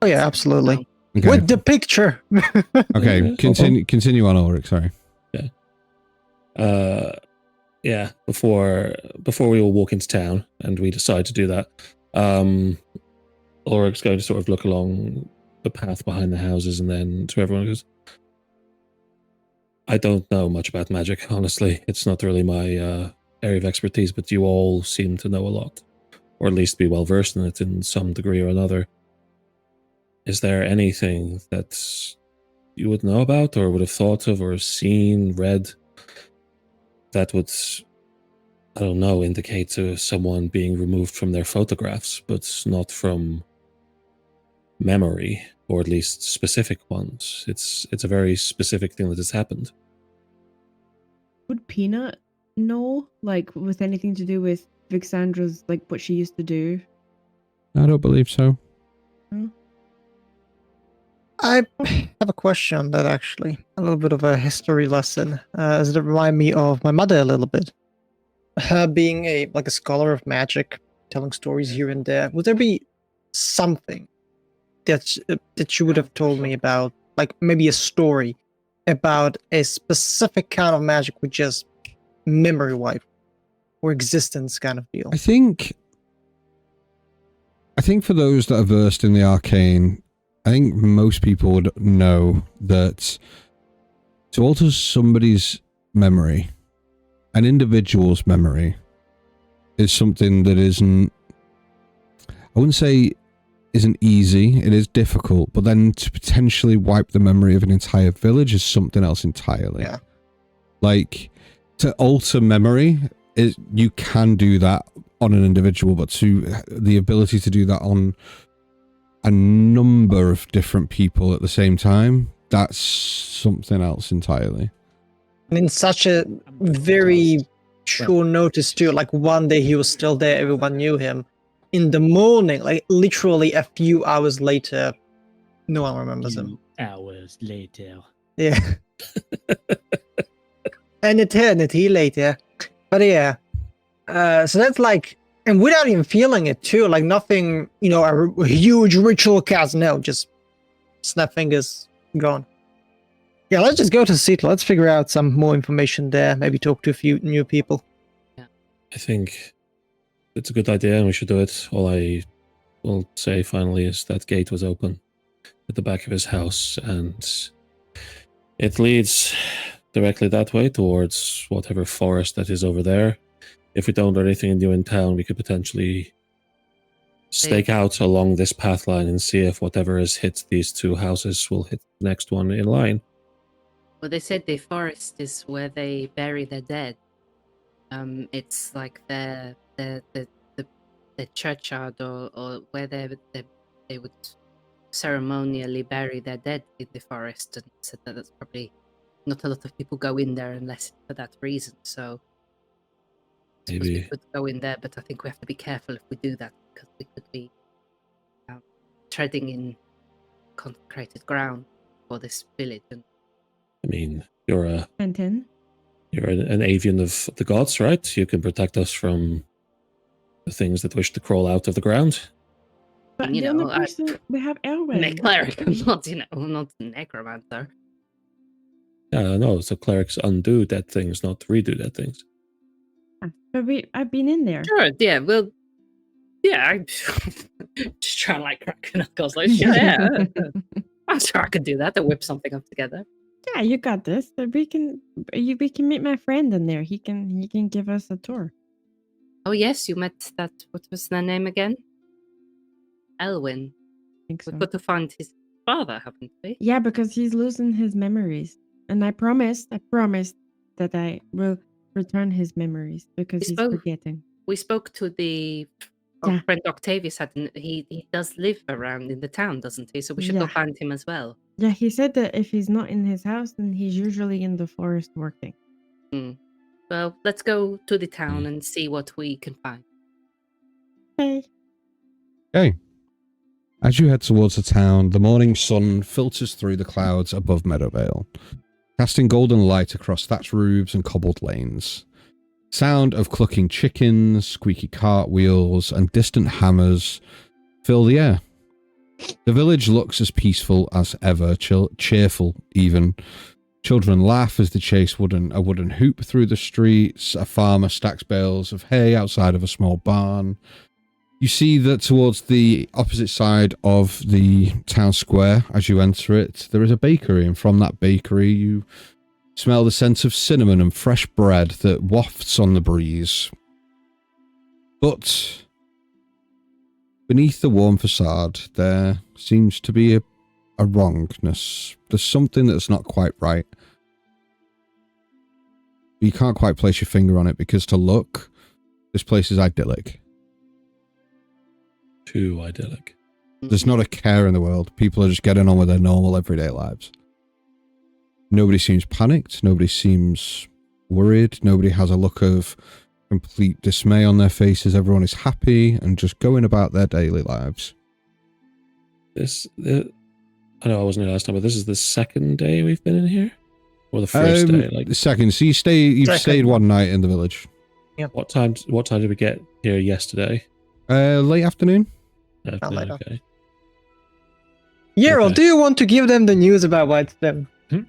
Oh yeah, absolutely. Okay. With the picture. Okay, continue on, Ulrich, sorry. Yeah. Before we all walk into town, and we decide to do that, Ulrich's going to sort of look along the path behind the houses, and then to everyone goes, I don't know much about magic, honestly. It's not really my area of expertise, but you all seem to know a lot, or at least be well versed in it in some degree or another. Is there anything that you would know about, or would have thought of, or seen, read, that would, I don't know, indicate to someone being removed from their photographs, but not from memory, or at least specific ones? It's a very specific thing that has happened. Would Peanut know, like, with anything to do with Vixandra's, like, what she used to do? I don't believe so. I have a question on that, actually. A little bit of a history lesson, as it remind me of my mother a little bit. Her being a scholar of magic, telling stories here and there. Would there be something that you would have told me about, like maybe a story about a specific kind of magic with just memory wipe or existence kind of deal? I think for those that are versed in the arcane, I think most people would know that to alter somebody's memory, an individual's memory, is something that isn't, I wouldn't say isn't easy, it is difficult, but then to potentially wipe the memory of an entire village is something else entirely. Yeah. Like, to alter memory, you can do that on an individual, but to the ability to do that on a number of different people at the same time, that's something else entirely. And in such a very short notice too, like one day he was still there, everyone knew him. In the morning, like literally a few hours later, no one remembers him. Hours later. Yeah. An eternity later. But yeah. So that's like, and without even feeling it too, like nothing, a huge ritual cast. No, just snap fingers, gone. Yeah, let's just go to Seattle. Let's figure out some more information there. Maybe talk to a few new people. I think it's a good idea and we should do it. All I will say finally is that gate was open at the back of his house, and it leads directly that way towards whatever forest that is over there. If we don't do anything new in town, we could potentially stake out along this path line and see if whatever has hit these two houses will hit the next one in line. Well, they said the forest is where they bury their dead. It's like the churchyard or where they would ceremonially bury their dead in the forest, and said that that's probably not a lot of people go in there unless for that reason. So Maybe we could go in there, but I think we have to be careful if we do that, because we could be treading in consecrated ground for this village. And I mean, you're Quentin? You're an avian of the gods, right? You can protect us from the things that wish to crawl out of the ground. But You the know, only person we have I'm a Elwyn. cleric, I'm not a necromancer. Yeah, no, so clerics undo dead things, not redo dead things. But I've been in there. Sure, yeah, well, yeah, I'm just trying to like crack knuckles. Like, yeah, I'm sure I could do that to whip something up together. Yeah, you got this. We can meet my friend in there. He can give us a tour. Oh yes, you met that. What was their name again? Elwyn. I think so. We've got to find his father, haven't we? Yeah, because he's losing his memories, and I promised that I will return his memories because he's forgetting. We spoke to the friend Octavius had. He does live around in the town, doesn't he? So we should go find him as well. Yeah, he said that if he's not in his house, then he's usually in the forest working. Well, let's go to the town and see what we can find. Okay. As you head towards the town, the morning sun filters through the clouds above Meadowvale, casting golden light across thatched roofs and cobbled lanes. Sound of clucking chickens, squeaky cartwheels, and distant hammers fill the air. The village looks as peaceful as ever, cheerful even. Children laugh as they chase a wooden hoop through the streets. A farmer stacks bales of hay outside of a small barn. You see that towards the opposite side of the town square, as you enter it, there is a bakery, and from that bakery you Smell the scent of cinnamon and fresh bread that wafts on the breeze. But beneath the warm facade, there seems to be a wrongness. There's something that's not quite right. You can't quite place your finger on it because to look, this place is idyllic. Too idyllic. There's not a care in the world. People are just getting on with their normal everyday lives. Nobody seems panicked. Nobody seems worried. Nobody has a look of complete dismay on their faces. Everyone is happy and just going about their daily lives. I know I wasn't here last time, but this is the second day we've been in here? Or the first day? The second. So you've stayed one night in the village. Yep. What time did we get here yesterday? Late afternoon. later. Okay. Yerl, Okay. do you want to give them the news about Whitestone? I'm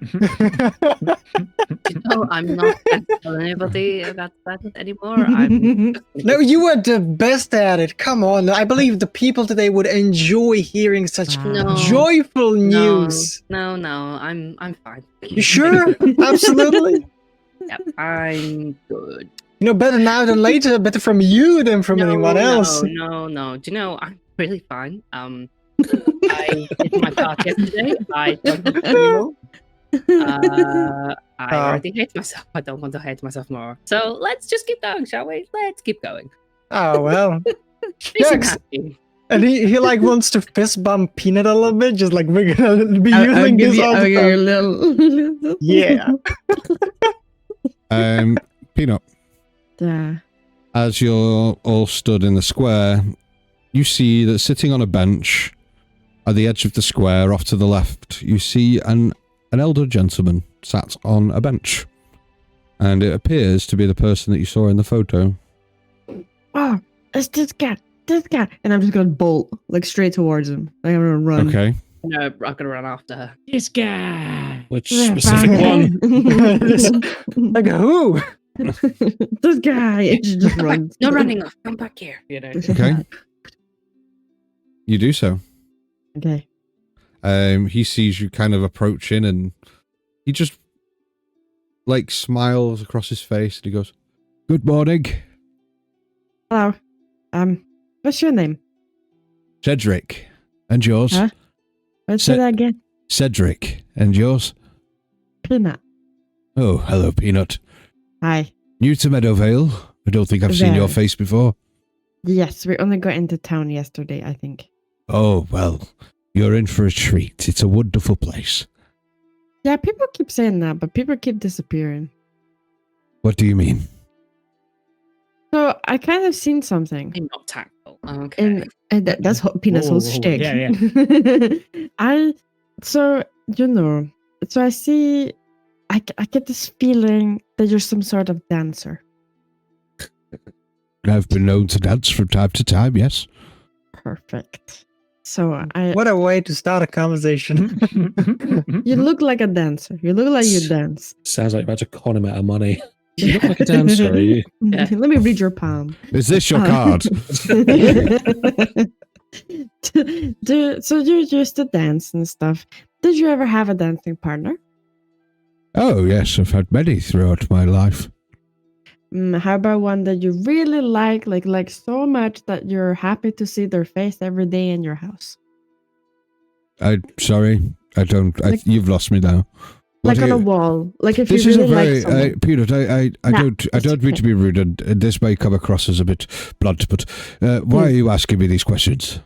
not going to tell anybody about that anymore. I'm No, you were the best at it. Come on. I believe the people today would enjoy hearing such No. joyful news. No, I'm fine. You sure? Absolutely. Yep, I'm good. You know, better now than later. Better from you than from anyone else. No. Do you know, I'm really fine. I did my part yesterday. I don't have anymore. I already hate myself. I don't want to hate myself more. So let's just keep going, shall we? Let's keep going. Oh, well. Makes Yeah, him happy. And he like wants to fist bump Peanut a little bit, just like we're gonna be I'll using give this you, all I'll the give you a time. little. Yeah. Peanut, as you're all stood in the square, you see that sitting on a bench at the edge of the square off to the left, you see an elder gentleman sat on a bench. And it appears to be the person that you saw in the photo. Oh, it's this guy. And I'm just going to bolt, like, straight towards him. Like, I'm going to run. Okay. No, I'm gonna run after her. This guy. Which Yeah, specific fine. one? Like who? This guy. And she just runs. No running off. Come back here. You know. Okay. You do so. Okay. He sees you kind of approaching and he just like smiles across his face and he goes, "Good morning, Hello. What's your name? Cedric. And yours?" Huh? Let's say that again. Cedric. And yours? Peanut. Oh, hello, Peanut. Hi. New to Meadowvale? I don't think I've seen your Very. face before. Yes, we only got into town yesterday, I think. Oh, well, you're in for a treat. It's a wonderful place. Yeah, people keep saying that, but people keep disappearing. What do you mean? So I kind of seen something. I'm not tactful. Okay. And that's Peanut's whole Whoa, shtick. yeah. So I see, I get this feeling that you're some sort of dancer. I've been known to dance from time to time, yes. Perfect. So What a way to start a conversation. you look like a dancer. You look like you dance. Sounds like you're about to con him out of money. You look like a dancer, are you? Yeah. Let me read your palm. Is this your card? So you used to dance and stuff. Did you ever have a dancing partner? Oh, yes, I've had many throughout my life. How about one that you really like so much that you're happy to see their face every day in your house? Sorry, I don't. You've lost me now. What Like on are a you- wall. Like if This you is really a very, like someone. Peanut. I Nah, don't mean to be rude, and this may come across as a bit blunt, but why are you asking me these questions?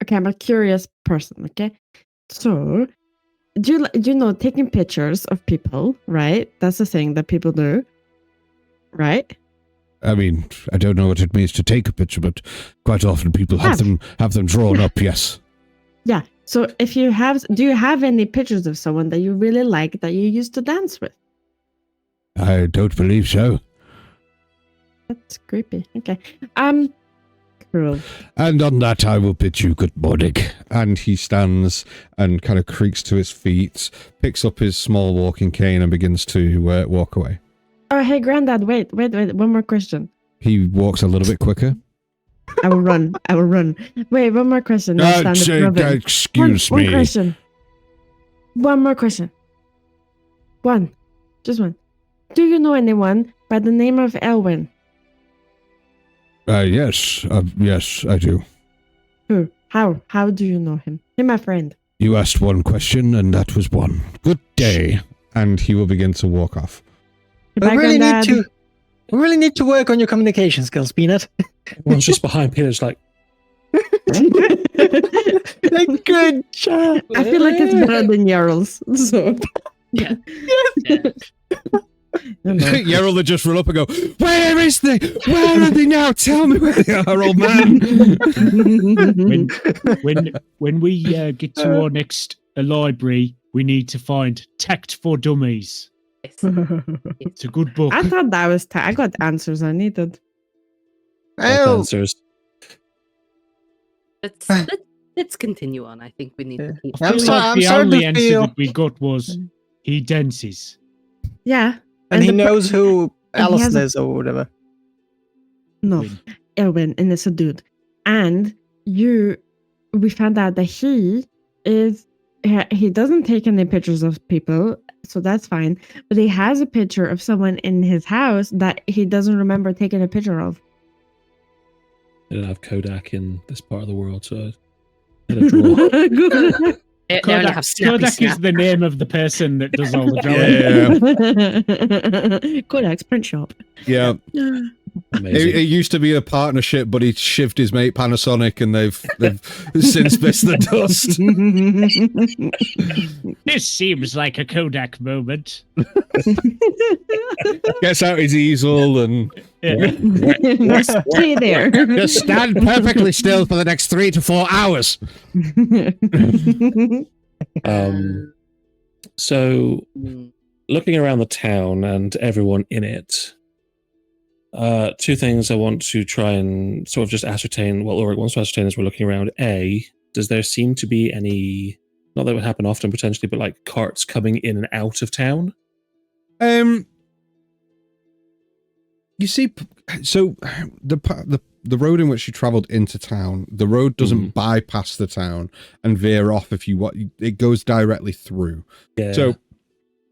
Okay, I'm a curious person, okay? So, do you know taking pictures of people, right? That's the thing that people do, right? I mean, I don't know what it means to take a picture, but quite often people have them drawn up. Yes. Yeah. So, do you have any pictures of someone that you really like that you used to dance with? I don't believe so. That's creepy. Okay. Cool. And on that, I will bid you good morning. And he stands and kind of creaks to his feet, picks up his small walking cane and begins to walk away. Oh, hey, Granddad, wait. One more question. He walks a little bit quicker. I will run. Wait, one more question. Then stand up, Robin. Excuse One me. question. One more question. One. Just one. Do you know anyone by the name of Elwyn? Yes. Yes, I do. Who? How do you know him? He's my friend. You asked one question, and that was one. Good day. And he will begin to walk off. We Goodbye, really need to work on your communication skills, Peanut. Everyone's just behind Peter's like, Good job. I feel like it's better than Jarl's. So Yeah. Yerrol will just run up and go, where is they? Where are they now? Tell me where they are, old man. when we get to our next library, we need to find Tact for Dummies. It's a good book. I thought that was. I got the answers I needed. Well, answers. Let's continue on. I think we need to keep. I feel like the sorry only to answer feel- that we got was he dances. Yeah, and he the knows who and he Alice has a- is or whatever. No, Win. Elwyn, and it's a dude. And we found out that he doesn't take any pictures of people, so that's fine. But he has a picture of someone in his house that he doesn't remember taking a picture of. They don't have Kodak in this part of the world, so I had a draw. Good. They only have snappy Kodak snap. is the name of the person that does all the drawing. Kodak's print shop. Yeah. Amazing. It used to be a partnership, but he shivved his mate Panasonic, and they've since missed the dust. This seems like a Kodak moment. Gets out his easel and Stay there. just stand perfectly still for the next 3 to 4 hours. So, Mm. looking around the town and everyone in it, two things I want to try and sort of just ascertain. Well, Ulrich wants to ascertain as we're looking around. A, does there seem to be any? Not that it would happen often, potentially, but like carts coming in and out of town. You see, so the road in which you travelled into town, the road doesn't bypass the town and veer off if you want. It goes directly through. Yeah. So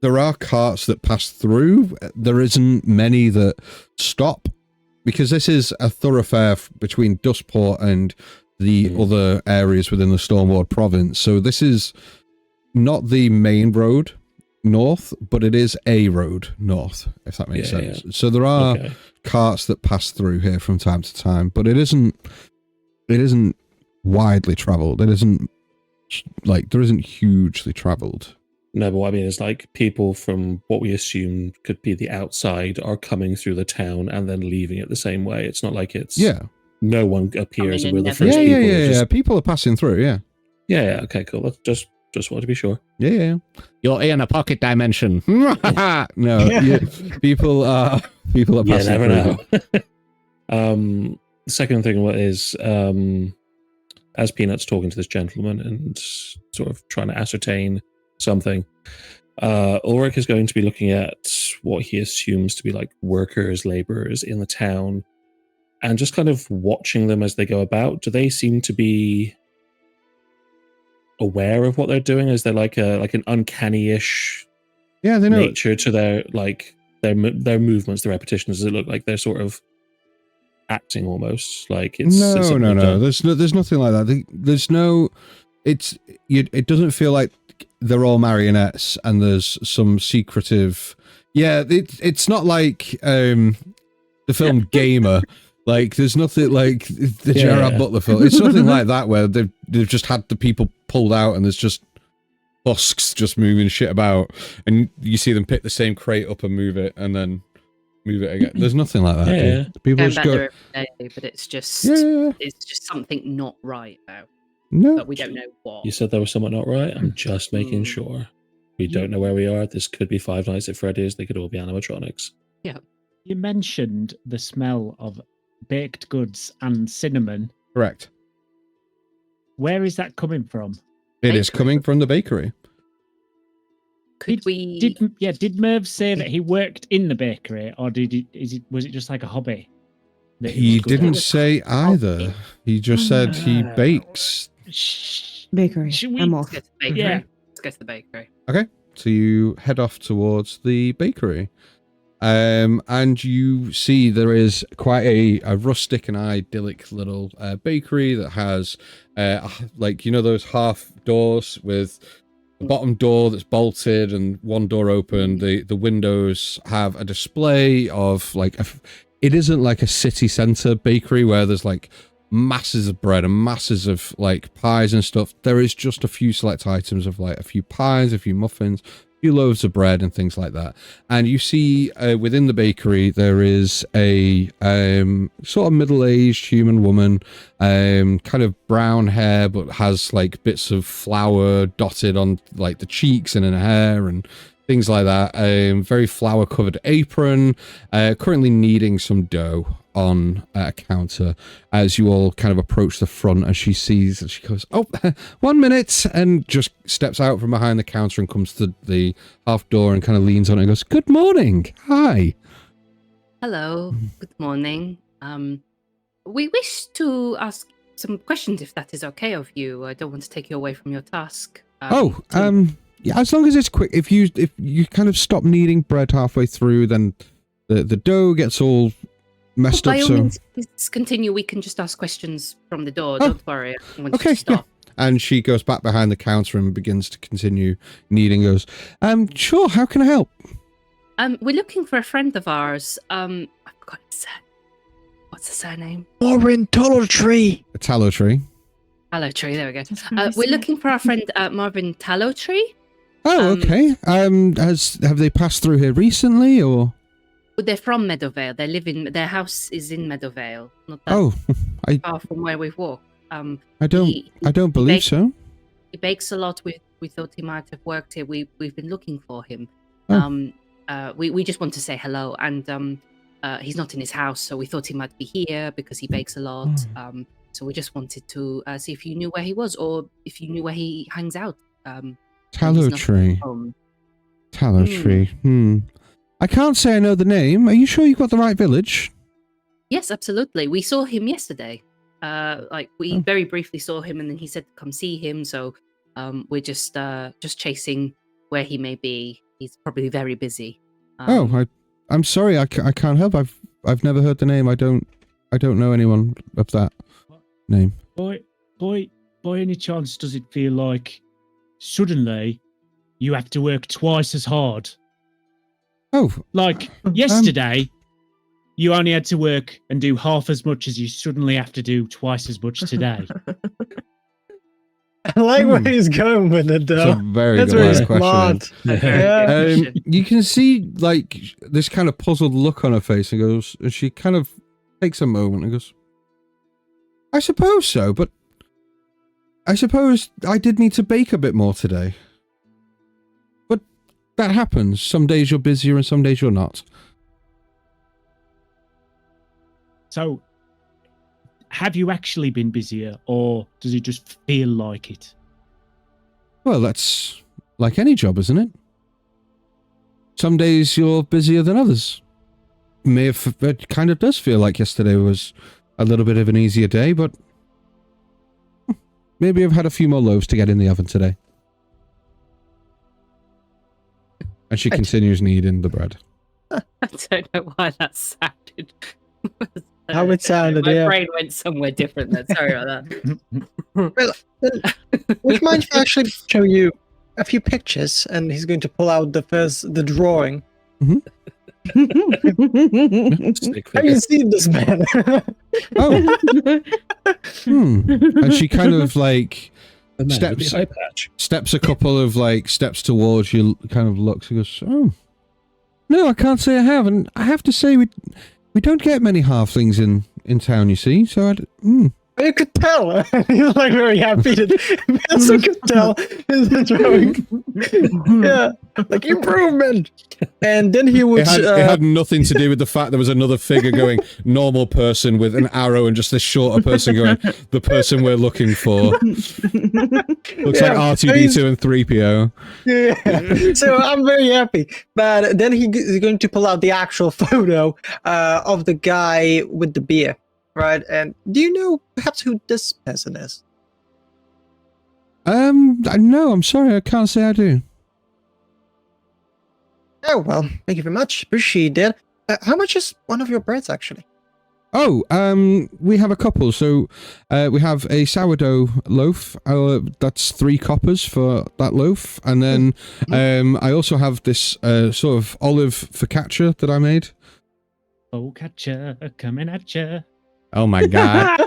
there are carts that pass through. There isn't many that stop because this is a thoroughfare between Dustport and the other areas within the Stormward province. So this is not the main road north, but it is a road north, if that makes sense. Yeah. So there are Okay. carts that pass through here from time to time, but it isn't widely traveled. It isn't like there isn't hugely traveled. No, but what I mean is like people from what we assume could be the outside are coming through the town and then leaving it the same way. It's not like it's no one appears and Coming we're in the never first leaving. people. Yeah. Just, People are passing through. Yeah. Okay, cool. That's just wanted to be sure. Yeah. You're in a pocket dimension. No, people are You passing never through. know. The second thing is, as Peanut's talking to this gentleman and sort of trying to ascertain something, Ulrich is going to be looking at what he assumes to be like workers, laborers in the town, and just kind of watching them as they go about. Do they seem to be aware of what they're doing? Is there like an uncanny-ish Yeah, they know. nature to their movements, the repetitions? Does it look like they're sort of acting almost like it's No. something they've done? There's nothing like that. There's no. It doesn't feel like they're all marionettes and there's some secretive. Yeah, it's not like the film Gamer. Like there's nothing like the Gerard Butler film. It's nothing like that where they've just had the people pulled out and there's just husks just moving shit about, and you see them pick the same crate up and move it and then move it again. There's nothing like that. Yeah. Dude. People Going just back go. there every day, but it's just Yeah. it's just something not right about, No. but we don't know what. You said there was something not right. I'm just making sure. We don't know where we are. This could be Five Nights at Freddy's. They could all be animatronics. You mentioned the smell of baked goods and cinnamon. Correct. Where is that coming from? It is Bakery. coming from the bakery. Could we? Did Merv say that he worked in the bakery, or was it just like a hobby? that He was good didn't at? say either. He just said he bakes. Shh. Bakery. Should we- I'm Let's off. go to the bakery. Yeah. Let's go to the bakery. to head off towards the bakery. And you see there is quite a rustic and idyllic little bakery that has like, you know, those half doors with the bottom door that's bolted and one door open. The windows have a display of like it isn't like a city center bakery where there's like masses of bread and masses of like pies and stuff. There is just a few select items of like a few pies, a few muffins, few loaves of bread and things like that. And you see within the bakery there is a sort of middle-aged human woman, kind of brown hair but has like bits of flour dotted on like the cheeks and in her hair and things like that. Very flour covered apron, currently kneading some dough on a counter as you all kind of approach the front. As she sees and she goes, "Oh, 1 minute," and just steps out from behind the counter and comes to the half door and kind of leans on it and goes, "Good morning. Hi." Hello. Good morning. We wish to ask some questions, if that is okay of you. I don't want to take you away from your task. Yeah, as long as it's quick. If you kind of stop kneading bread halfway through, then the dough gets all messed up. By all So means, please continue. We can just ask questions from the door. Don't worry. I don't want you okay, to stop. yeah. And she goes back behind the counter and begins to continue kneading. Goes, sure. How can I help? We're looking for a friend of ours. I've forgotten his surname. What's the surname? Marvin Tree. A tallow tree. Tallow Tree. There we go. That's what I We're said. looking for our friend Marvin Tallow Tree. Oh, okay. Have they passed through here recently, or? They're from Meadowvale. They live in their house is in Meadowvale, not that Oh, far from where we've walked. I don't believe so. He bakes a lot. We thought he might have worked here. We've been looking for him. Oh. We just want to say hello, and he's not in his house, so we thought he might be here because he bakes a lot. So we just wanted to see if you knew where he was, or if you knew where he hangs out. Tallow he's not tree. home. Tallow tree. I can't say I know the name. Are you sure you've got the right village? Yes, absolutely. We saw him yesterday. We very briefly saw him, and then he said to come see him. So we're just chasing where he may be. He's probably very busy. I'm sorry. I can't help. I've never heard the name. I don't know anyone of that name. By any chance, does it feel like suddenly you have to work twice as hard? Oh, Like yesterday, you only had to work and do half as much as you suddenly have to do twice as much today. I like where he's going with it, though. That's a very That's good really last question. smart. Yeah. You can see like this kind of puzzled look on her face and goes, and she kind of takes a moment and goes, "I suppose so, but I suppose I did need to bake a bit more today. But that happens. Some days you're busier and some days you're not." So, have you actually been busier, or does it just feel like it? Well, that's like any job, isn't it? Some days you're busier than others. It kind of does feel like yesterday was a little bit of an easier day, but maybe I've had a few more loaves to get in the oven today. And she continues kneading the bread. I don't know why that sounded. How it sounded, My yeah. brain went somewhere different then. Sorry about that. Would you mind if I actually show you a few pictures, and he's going to pull out the drawing. Have you seen this, man? Oh. And she kind of like steps a couple of like steps towards you, kind of looks and goes, "Oh, no, I can't say I have, and I have to say we don't get many halflings in town, you see, so You could tell. He's like very happy that Benson could tell his drawing. Yeah, like improvement. And then he would. It had nothing to do with the fact there was another figure going normal person with an arrow and just this shorter person going the person we're looking for. Looks like R2D2 and 3PO. Yeah. So I'm very happy. But then he's going to pull out the actual photo of the guy with the beer. Right, and do you know perhaps who this person is? No, I'm sorry, I can't say I do. Oh, well, thank you very much. Appreciate it. How much is one of your breads, actually? Oh, we have a couple. So, we have a sourdough loaf. That's 3 coppers for that loaf. And then, I also have this, sort of olive focaccia that I made. Focaccia coming at ya. Oh my god.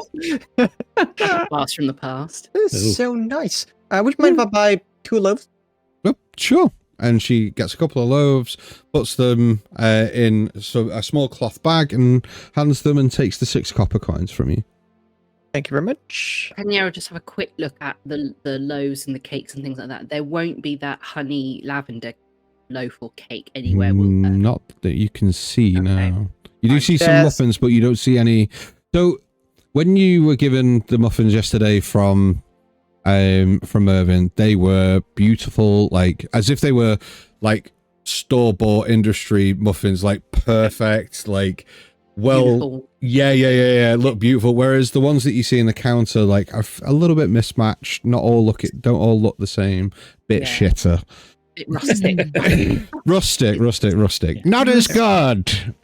Blast from the past. This is so nice. Would you mind if I buy 2 loaves? Oh, sure. And she gets a couple of loaves, puts them in a small cloth bag and hands them and takes the 6 copper coins from you. Thank you very much. Can you just have a quick look at the loaves and the cakes and things like that? There won't be that honey lavender loaf or cake anywhere, will there? Not that you can see, Okay. no. You do see some guess- muffins, but you don't see any. So, when you were given the muffins yesterday from Irvin, they were beautiful, like as if they were like store-bought industry muffins, like perfect, like Beautiful. yeah, look beautiful. Whereas the ones that you see in the counter, like, are a little bit mismatched. Don't all look the same. Bit Yeah. shitter. Bit rustic. Rustic. Not as good.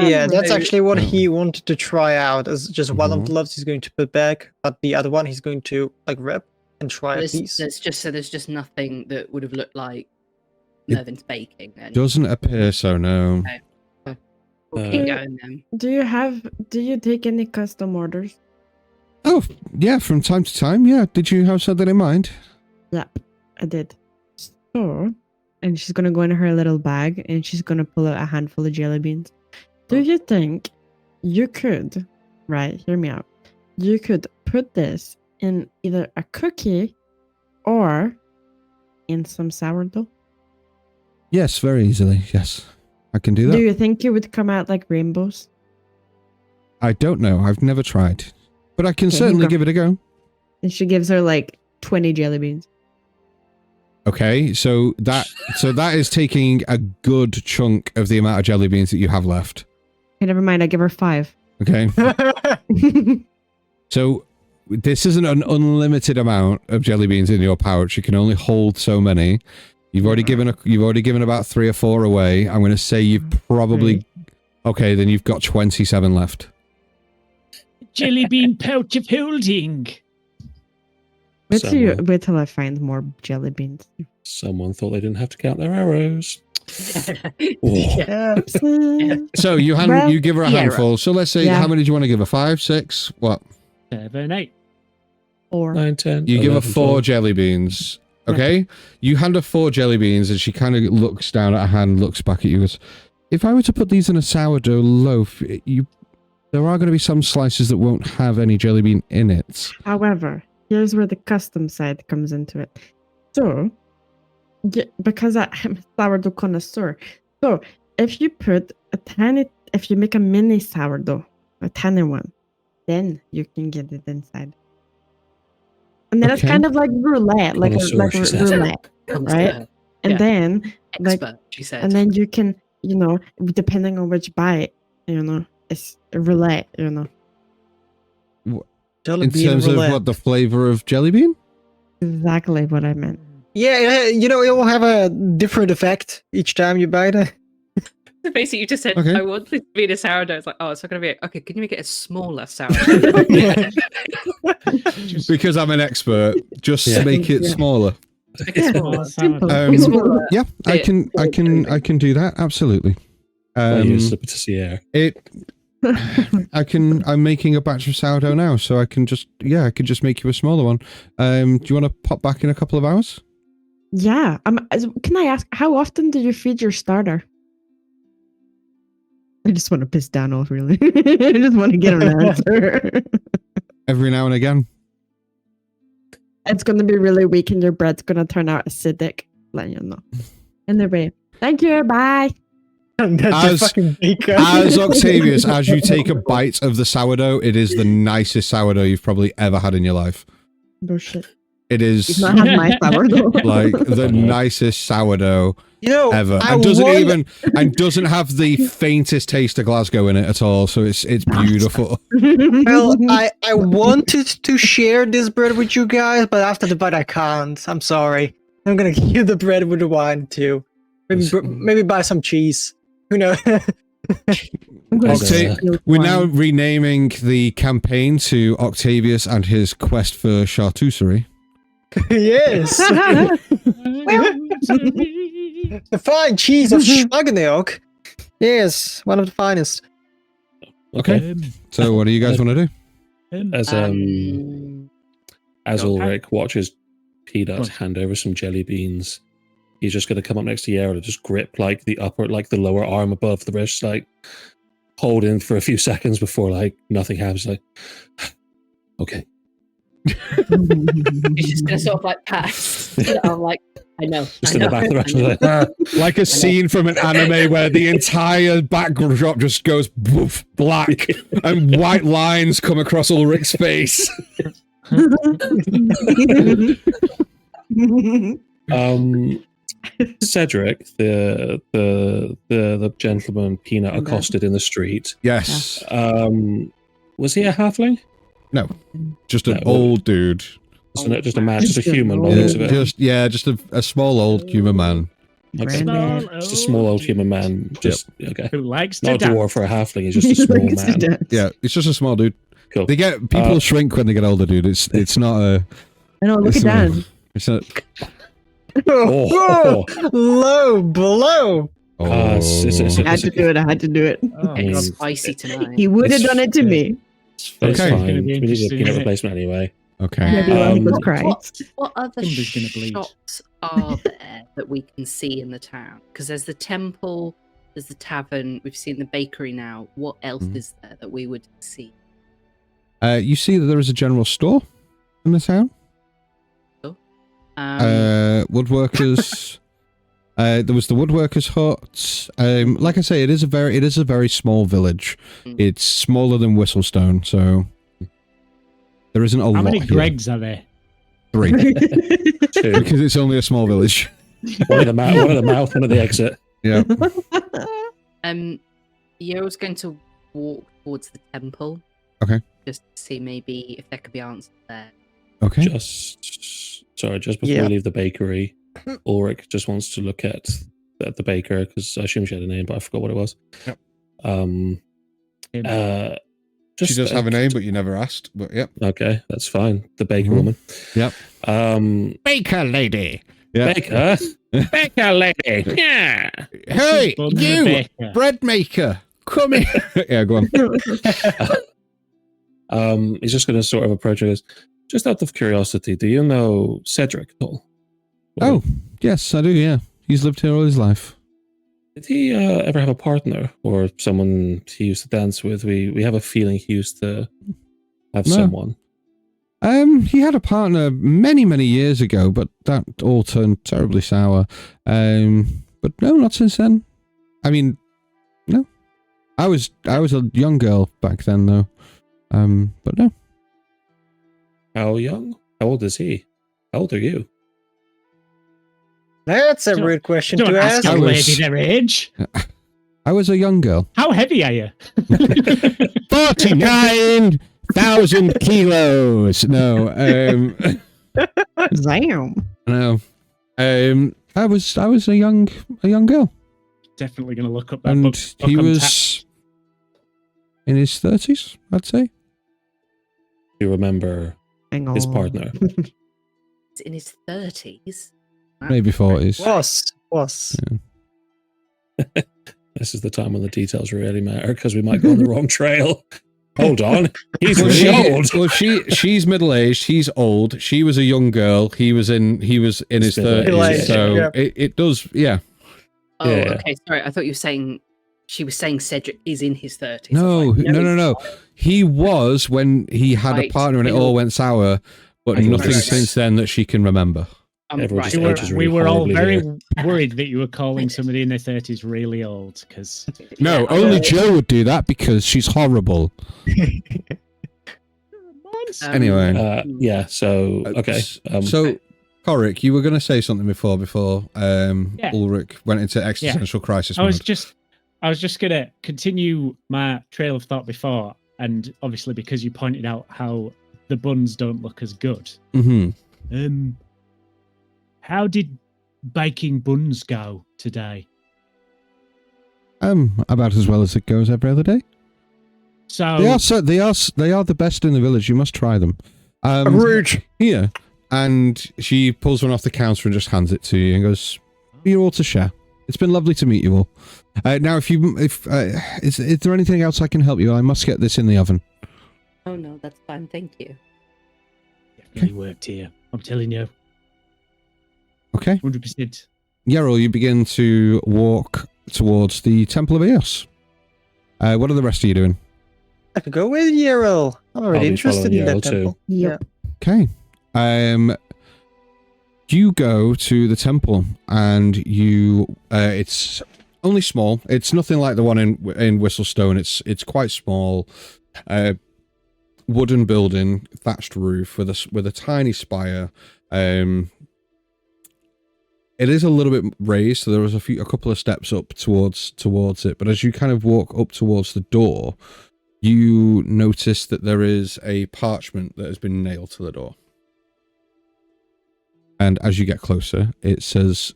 Yeah, that's Right. actually what he wanted to try out. As just one of Mhm. the loaves he's going to put back, but the other one he's going to like rip and try a piece. There's just nothing that would have looked like It Mervin's baking. Then Doesn't appear so, no. we'll keep going then. Do you take any custom orders? Oh, yeah, from time to time, yeah. Did you have something in mind? Yep, I did. So, and she's gonna go in her little bag and she's gonna pull out a handful of jelly beans. Do you think you could, right, hear me out, you could put this in either a cookie or in some sourdough? Yes, very easily, yes. I can do that. Do you think it would come out like rainbows? I don't know. I've never tried. But I can Okay, certainly you go. give it a go. And she gives her like 20 jelly beans. Okay, so that is taking a good chunk of the amount of jelly beans that you have left. Okay, never mind, I give her 5. Okay. So this isn't an unlimited amount of jelly beans in your pouch. You can only hold so many. You've already given about 3 or 4 away. I'm going to say you've probably okay. Then you've got 27 left. Jelly bean pouch of holding. Wait Someone, till I find more jelly beans. someone thought they didn't have to count their arrows. Yeah. Yeah. So you give her a yeah, handful. So let's say, Yeah. how many do you want to give her? 5, 6? What? 7, 8. 4. 9, 10. You give her 11, 4 12. jelly beans. Okay? You hand her 4 jelly beans and she kind of looks down at her hand, looks back at you and goes, if I were to put these in a sourdough loaf, there are going to be some slices that won't have any jelly bean in it. However, here's where the custom side comes into it. So, because I'm a sourdough connoisseur, so if you make a mini sourdough, a tiny one, then you can get it inside. And then it's Okay. kind of like roulette, like Connoisseur, she says. roulette, Comes right? to And Yeah. then, like, expert, she said. and then you can, depending on which bite, it's roulette, Jelly In bean terms of roulette. what, the flavor of jelly bean? Exactly what I meant. Yeah, it will have a different effect each time you bite it. So basically, you just said, Okay. I want this to be a sourdough. It's like, oh, it's not going to be. Okay, can you make it a smaller sourdough? Because I'm an expert, just Yeah. make it Yeah. smaller. Make it smaller. Simple. Smaller. Yeah, I bit. can do that, absolutely. I use slipper to Sierra. I'm making a batch of sourdough now, so I can just make you a smaller one. Do you want to pop back in a couple of hours? Yeah. Can I ask, how often do you feed your starter? I just want to piss Dan off, really. I just want to get an answer. Every now and again. It's going to be really weak and your bread's going to turn out acidic. Let you know. Anyway, thank you. Bye. That's As- a fucking bacon. As Octavius, as you take a bite of the sourdough, it is the nicest sourdough you've probably ever had in your life. Bullshit. It It's is not have my sourdough. like the nicest sourdough ever, I and won- doesn't have the faintest taste of Glasgow in it at all. So it's beautiful. Well, I wanted to share this bread with you guys, but after the bite, I can't. I'm sorry. I'm gonna give you the bread with the wine too. Maybe buy some cheese. Who knows? I'm gonna Octa- steal We're one. now renaming the campaign to Octavius and his quest for charcuterie. Yes. The fine cheese of Schmagenilk. Yes, one of the finest. Okay. So what do you guys want to do? As Ulrich watches Peanut Go on. hand over some jelly beans, he's just going to come up next to Yara and just grip like the lower arm above the wrist, like hold in for a few seconds before like nothing happens. Like, okay. He's just gonna sort of like pass. I'm like, I know. Just I in the know, back of the I rest know. of the Like a scene from an anime where the entire backdrop just goes woof, black and white lines come across Ulrich's face. Cedric, the gentleman Peanut accosted in the street. Yes. Was he a halfling? No. Just an No. old dude. Just a man, just a Just a human. by the old looks of it. Just a small old human man. Okay. Granddad. Just a small old human man. Just okay. Who likes to Not a dance. dwarf or a halfling. He's just a small Likes to man. dance. Yeah, it's just a small dude. Cool. They get people shrink when they get older, dude. It's not a. I know. Look It's at not- Dan. It's not. Oh. Low blow. Oh. it's- I had to do it. I had to do it. Oh, I mean, It's spicy tonight. He would have It's- done it to me. It's Okay. fine. Gonna be We need a interesting, peanut isn't it? replacement anyway. Okay. Maybe when he was Um, crying. What other Timber's gonna bleed. shops are there that we can see in the town? Because there's the temple, there's the tavern, we've seen the bakery now. What else Mhm. is there that we would see? You see that there is a general store in the town. Woodworkers. There was the woodworkers' hut. Like I say, it is a very small village. Mm. It's smaller than Whistlestone, so there isn't a How lot. many here. Gregs are there? 3, Two. because it's only a small village. One at the mouth, one at the exit. Yeah. Yo's going to walk towards the temple. Okay. Just to see maybe if there could be answers there. Okay. Just before Yeah. we leave the bakery, Ulrich just wants to look at the baker because I assume she had a name, but I forgot what it was. Yep. Just, She does have a name, but you never asked. But yep. Okay, that's fine. The baker Mhm. woman. Yep. Baker lady. Yeah. Baker. Baker lady. Yeah. Hey, Bun the you baker. bread maker, come here. Yeah, go on. He's just going to sort of approach her. Just out of curiosity, do you know Cedric at all? Oh, yes, I do. Yeah, he's lived here all his life. Did he ever have a partner or someone he used to dance with? We have a feeling he used to have No. someone. He had a partner many years ago, but that all turned terribly sour. But no, not since then. I mean, no. I was a young girl back then, though. But no. How young? How old is he? How old are you? That's a Don't- rude question Don't to ask ask. a I lady was- their age. I was a young girl. How heavy are you? 49,000 kilos. No. Damn. No. I was a young girl, Definitely going to look up that and book. he on was tap. in his 30s, I'd say. Do you remember Hang on. his partner? He's in his 30s. Maybe 40s. Was. This is the time when the details really matter because we might go on the wrong trail. Hold on. He's Well, really old. she's middle aged. He's old. She was a young girl. He was in his Middle-aged, 30s. So yeah. it does. Yeah. Oh, Yeah. okay. Sorry, I thought you were saying she was saying Cedric is in his 30s. No, I was like, no. He was when he had a Right. partner and it all went sour, but Right. nothing Right. since then that she can remember. Everyone right. just We were, ages we really were all horribly very here. worried that you were calling somebody in their 30s really old because No, Yeah, only uh, Joe would do that because she's horrible. Anyway. Yeah, so, okay. So, Coric, you were going to say something before Ulrich went into existential crisis I was mode. just gonna continue my trail of thought before, and obviously because you pointed out how the buns don't look as good. Mm-hmm. How did baking buns go today? About as well as it goes every other day. So They are the best in the village. You must try them. Rude. Here, and she pulls one off the counter and just hands it to you and goes, "You're all to share. It's been lovely to meet you all. Now, is there anything else I can help you? I must get this in the oven." Oh no, that's fine. Thank you. definitely worked here. I'm telling you, Okay. 100%. Yerrol, you begin to walk towards the Temple of Eos. What are the rest of you doing? I could go with Yerrol. I'm already be interested following in that Yerrol too. temple. Yep. Okay. You go to the temple and you it's only small. It's nothing like the one in Whistlestone. It's quite small. Wooden building, thatched roof with a tiny spire. It is a little bit raised, so there was a couple of steps up towards it. But as you kind of walk up towards the door, you notice that there is a parchment that has been nailed to the door. And as you get closer, it says,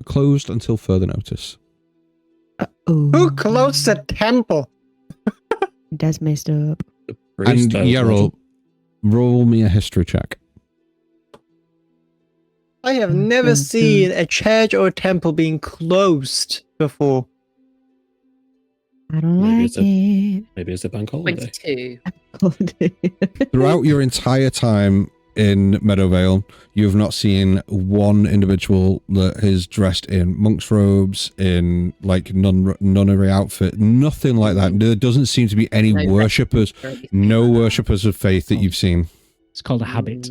closed until further notice. Who closed the temple? That's messed up. And Yerrol, roll me a history check. I have never seen a church or a temple being closed before. I don't Maybe like it. Maybe it's a bank holiday. 22. Throughout your entire time in Meadowvale, you have not seen one individual that is dressed in monk's robes, in like nunnery outfit, nothing like that. There doesn't seem to be any No worshippers, no worshippers of faith that you've seen. It's called a habit.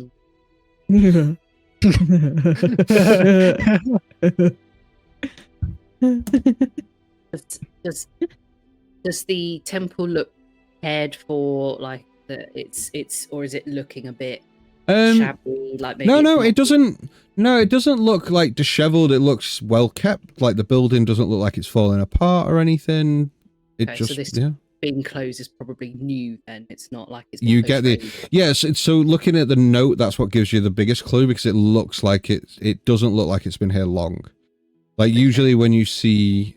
Does the temple look cared for? Like that it's or is it looking a bit shabby? Like maybe It doesn't. No, it doesn't look like disheveled. It looks well kept. Like the building doesn't look like it's falling apart or anything. It Okay, just so this yeah. being closed is probably new. Then it's not like it's. You get the yes. So looking at the note, that's what gives you the biggest clue because it looks like it doesn't look like it's been here long. Like usually when you see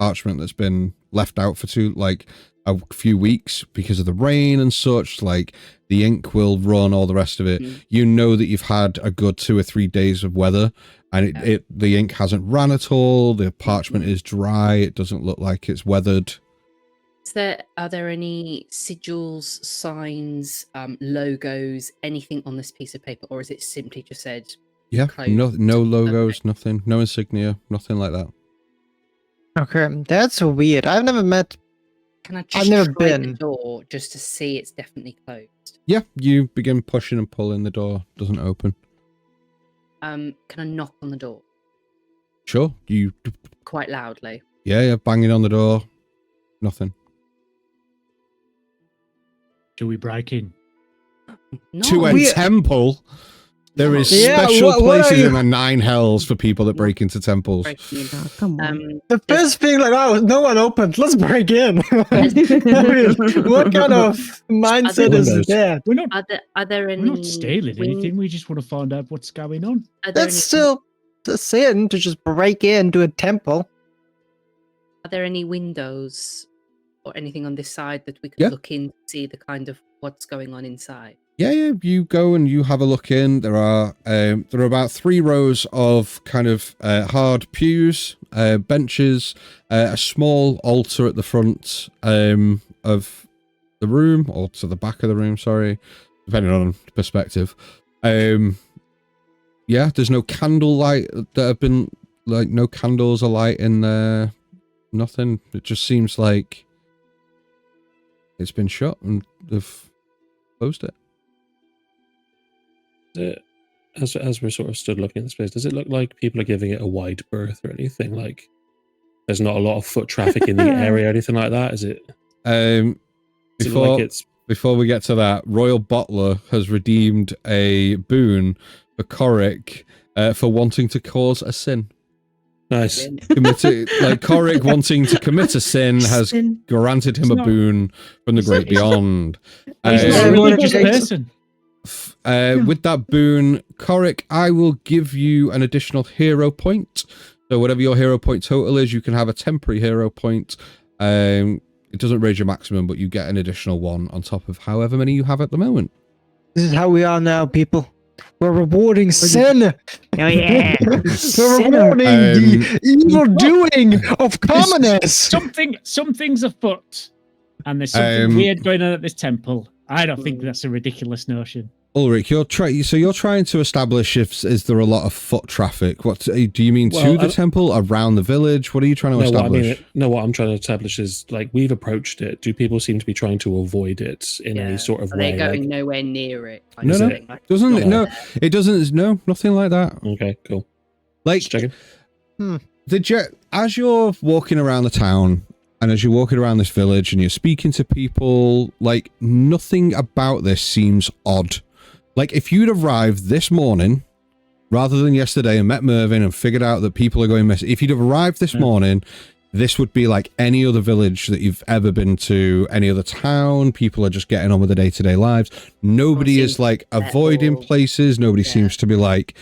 parchment that's been left out for a few weeks because of the rain and such, like the ink will run, all the rest of it. You know that you've had a good 2 or 3 days of weather, and the ink hasn't ran at all. The parchment is dry. It doesn't look like it's weathered. Are there any sigils, signs, logos, anything on this piece of paper, or is it simply just said? Yeah, closed? no logos, nothing, no insignia, nothing like that. Okay, that's weird. I've never met. Can I I've just never try been. the door just to see it's definitely closed? Yeah, you begin pushing and pulling. The door doesn't open. Can I knock on the door Sure, you. quite loudly? Yeah, banging on the door. Nothing. Do we break in? No. To a temple. There is Yeah, special what are places you- in the 9 hells for people that break into temples. Breaking in. Oh, come on. The first thing, like, oh, no one opened. Let's break in. I mean, what kind of mindset is Windows. that? We're not. Are there any? We're not stealing anything. We just want to find out what's going on. Are there That's still a sin to just break into a temple. Are there any windows or anything on this side that we could Yeah. look in to see the kind of what's going on inside? Yeah, you go and you have a look in. There are about 3 rows of kind of hard pews, benches, a small altar at the front of the room, or to the back of the room, sorry, depending on perspective. Yeah, there's no candlelight that have been, like, no candles alight in there, nothing. It just seems like it's been shut and they've closed it. As we're sort of stood looking at this place, does it look like people are giving it a wide berth or anything? Like there's not a lot of foot traffic in the area or anything like that? Is it? Does it look like it's Before we get to that, Royal Bottler has redeemed a boon for Coric for wanting to cause a sin. nice? Coric wanting to commit a sin has granted him a boon from the great beyond. He's Yeah, not a everyone religious takes- person. With that boon, Korik, I will give you an additional hero point. So whatever your hero point total is, you can have a temporary hero point. It doesn't raise your maximum, but you get an additional one on top of however many you have at the moment. This is how we are now, people. We're rewarding sin. Oh yeah. We're rewarding the evil doing of commoners. Something's afoot, and there's something weird going on at this temple. I don't think that's a ridiculous notion. Ulrich, you're trying to establish is there a lot of foot traffic? What do you mean to the temple, around the village? What are you trying to establish? What I'm trying to establish is like we've approached it. Do people seem to be trying to avoid it in any sort of way? They're going nowhere near it. No, nothing like that. Okay, cool. Like, just checking. As you're walking around the town. And as you're walking around this village and you're speaking to people, like, nothing about this seems odd. Like, if you'd arrived this morning, rather than yesterday, and met Mervyn and figured out that people are going missing, if you'd have arrived this morning, this would be like any other village that you've ever been to, any other town. People are just getting on with their day-to-day lives. Nobody is, like, avoiding places. Nobody seems to be, like,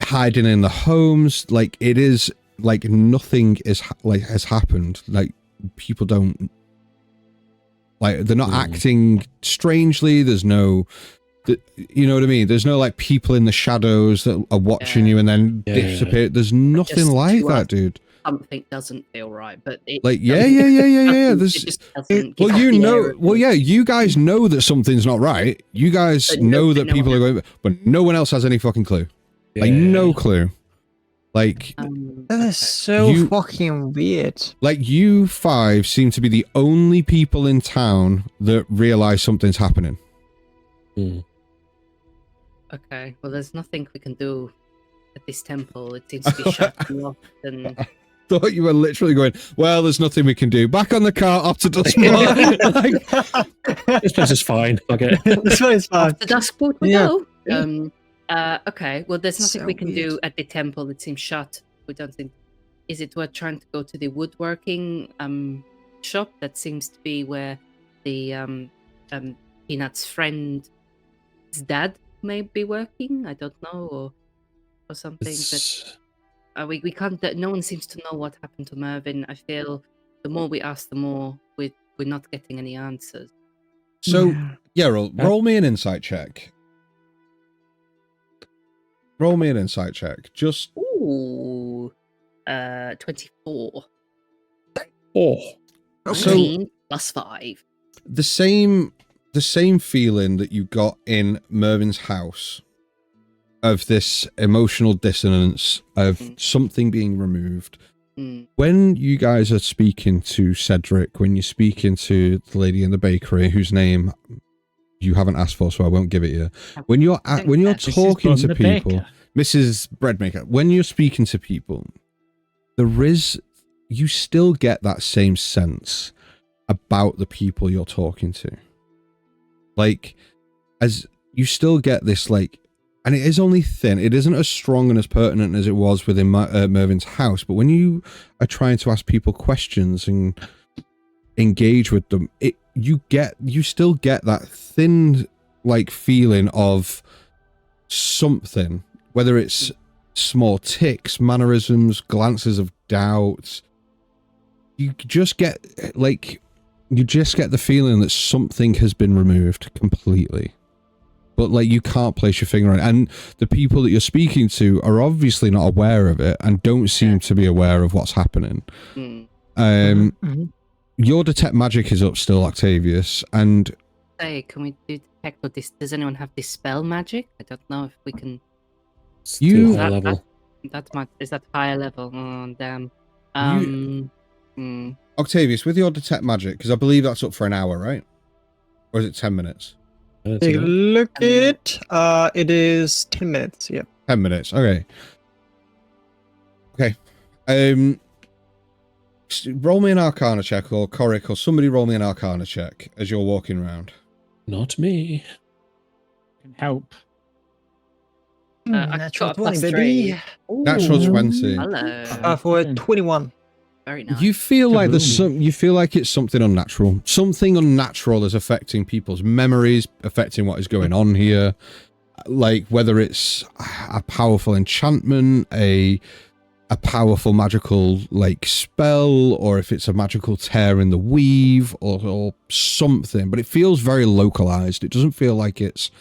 hiding in the homes. Like, it is, like, nothing is, like, has happened. Like, people don't, like, they're not acting strangely. There's no, you know what I mean? There's no, like, people in the shadows that are watching you and then disappear. There's nothing like that, dude. Something doesn't feel right, but it like, yeah. You guys know that something's not right. You guys know that people are going, but no one else has any fucking clue. Like, no clue. Like, that is so fucking weird. Like, you five seem to be the only people in town that realize something's happening. Okay, well, there's nothing we can do at this temple. It seems to be shut off. And I thought you were literally going, well, there's nothing we can do. Back on the car, off to Duskport. This place is fine. Okay. This place is fine. Off to Duskport we go. Okay, well, there's nothing we can do at the temple. It seems shut. We don't think. Is it worth trying to go to the woodworking shop? That seems to be where the Peanut's friend's dad may be working. I don't know, or something. But we can't. No one seems to know what happened to Mervyn. I feel the more we ask, the more we're not getting any answers. So, roll me an insight check. Roll me an insight check. Just 24. So plus 5. The same feeling that you got in Mervyn's house of this emotional dissonance of something being removed. When you guys are speaking to Cedric, when you're speaking to the lady in the bakery whose name you haven't asked for, so I won't give it you. When you're talking to people, Mrs. Breadmaker, when you're speaking to people, you still get that same sense about the people you're talking to. Like, as you still get this, like, and it is only thin. It isn't as strong and as pertinent as it was within Mervyn's house. But when you are trying to ask people questions and engage with them, you still get that thin, like, feeling of something. Whether it's small ticks, mannerisms, glances of doubt, you just get the feeling that something has been removed completely. But, like, you can't place your finger on it. And the people that you're speaking to are obviously not aware of it and don't seem to be aware of what's happening. Your detect magic is up still, Octavius, and... Hey, can we do detect or does anyone have dispel magic? I don't know if we can... You... high level. Is that higher level? Oh, damn. Octavius, with your detect magic, because I believe that's up for an hour, right? Or is it 10 minutes? Take a look at it. It is 10 minutes, yeah. 10 minutes, okay. Okay. Roll me an Arcana check, or Korik, or somebody roll me an Arcana check as you're walking around. Not me. Can help. Natural 20, baby. Natural 20. Hello. For 21. Very nice. You feel like you feel like it's something unnatural. Something unnatural is affecting people's memories, affecting what is going on here. like whether it's a powerful enchantment, a powerful magical like spell, or if it's a magical tear in the weave or something, but it feels very localized. It doesn't feel like it's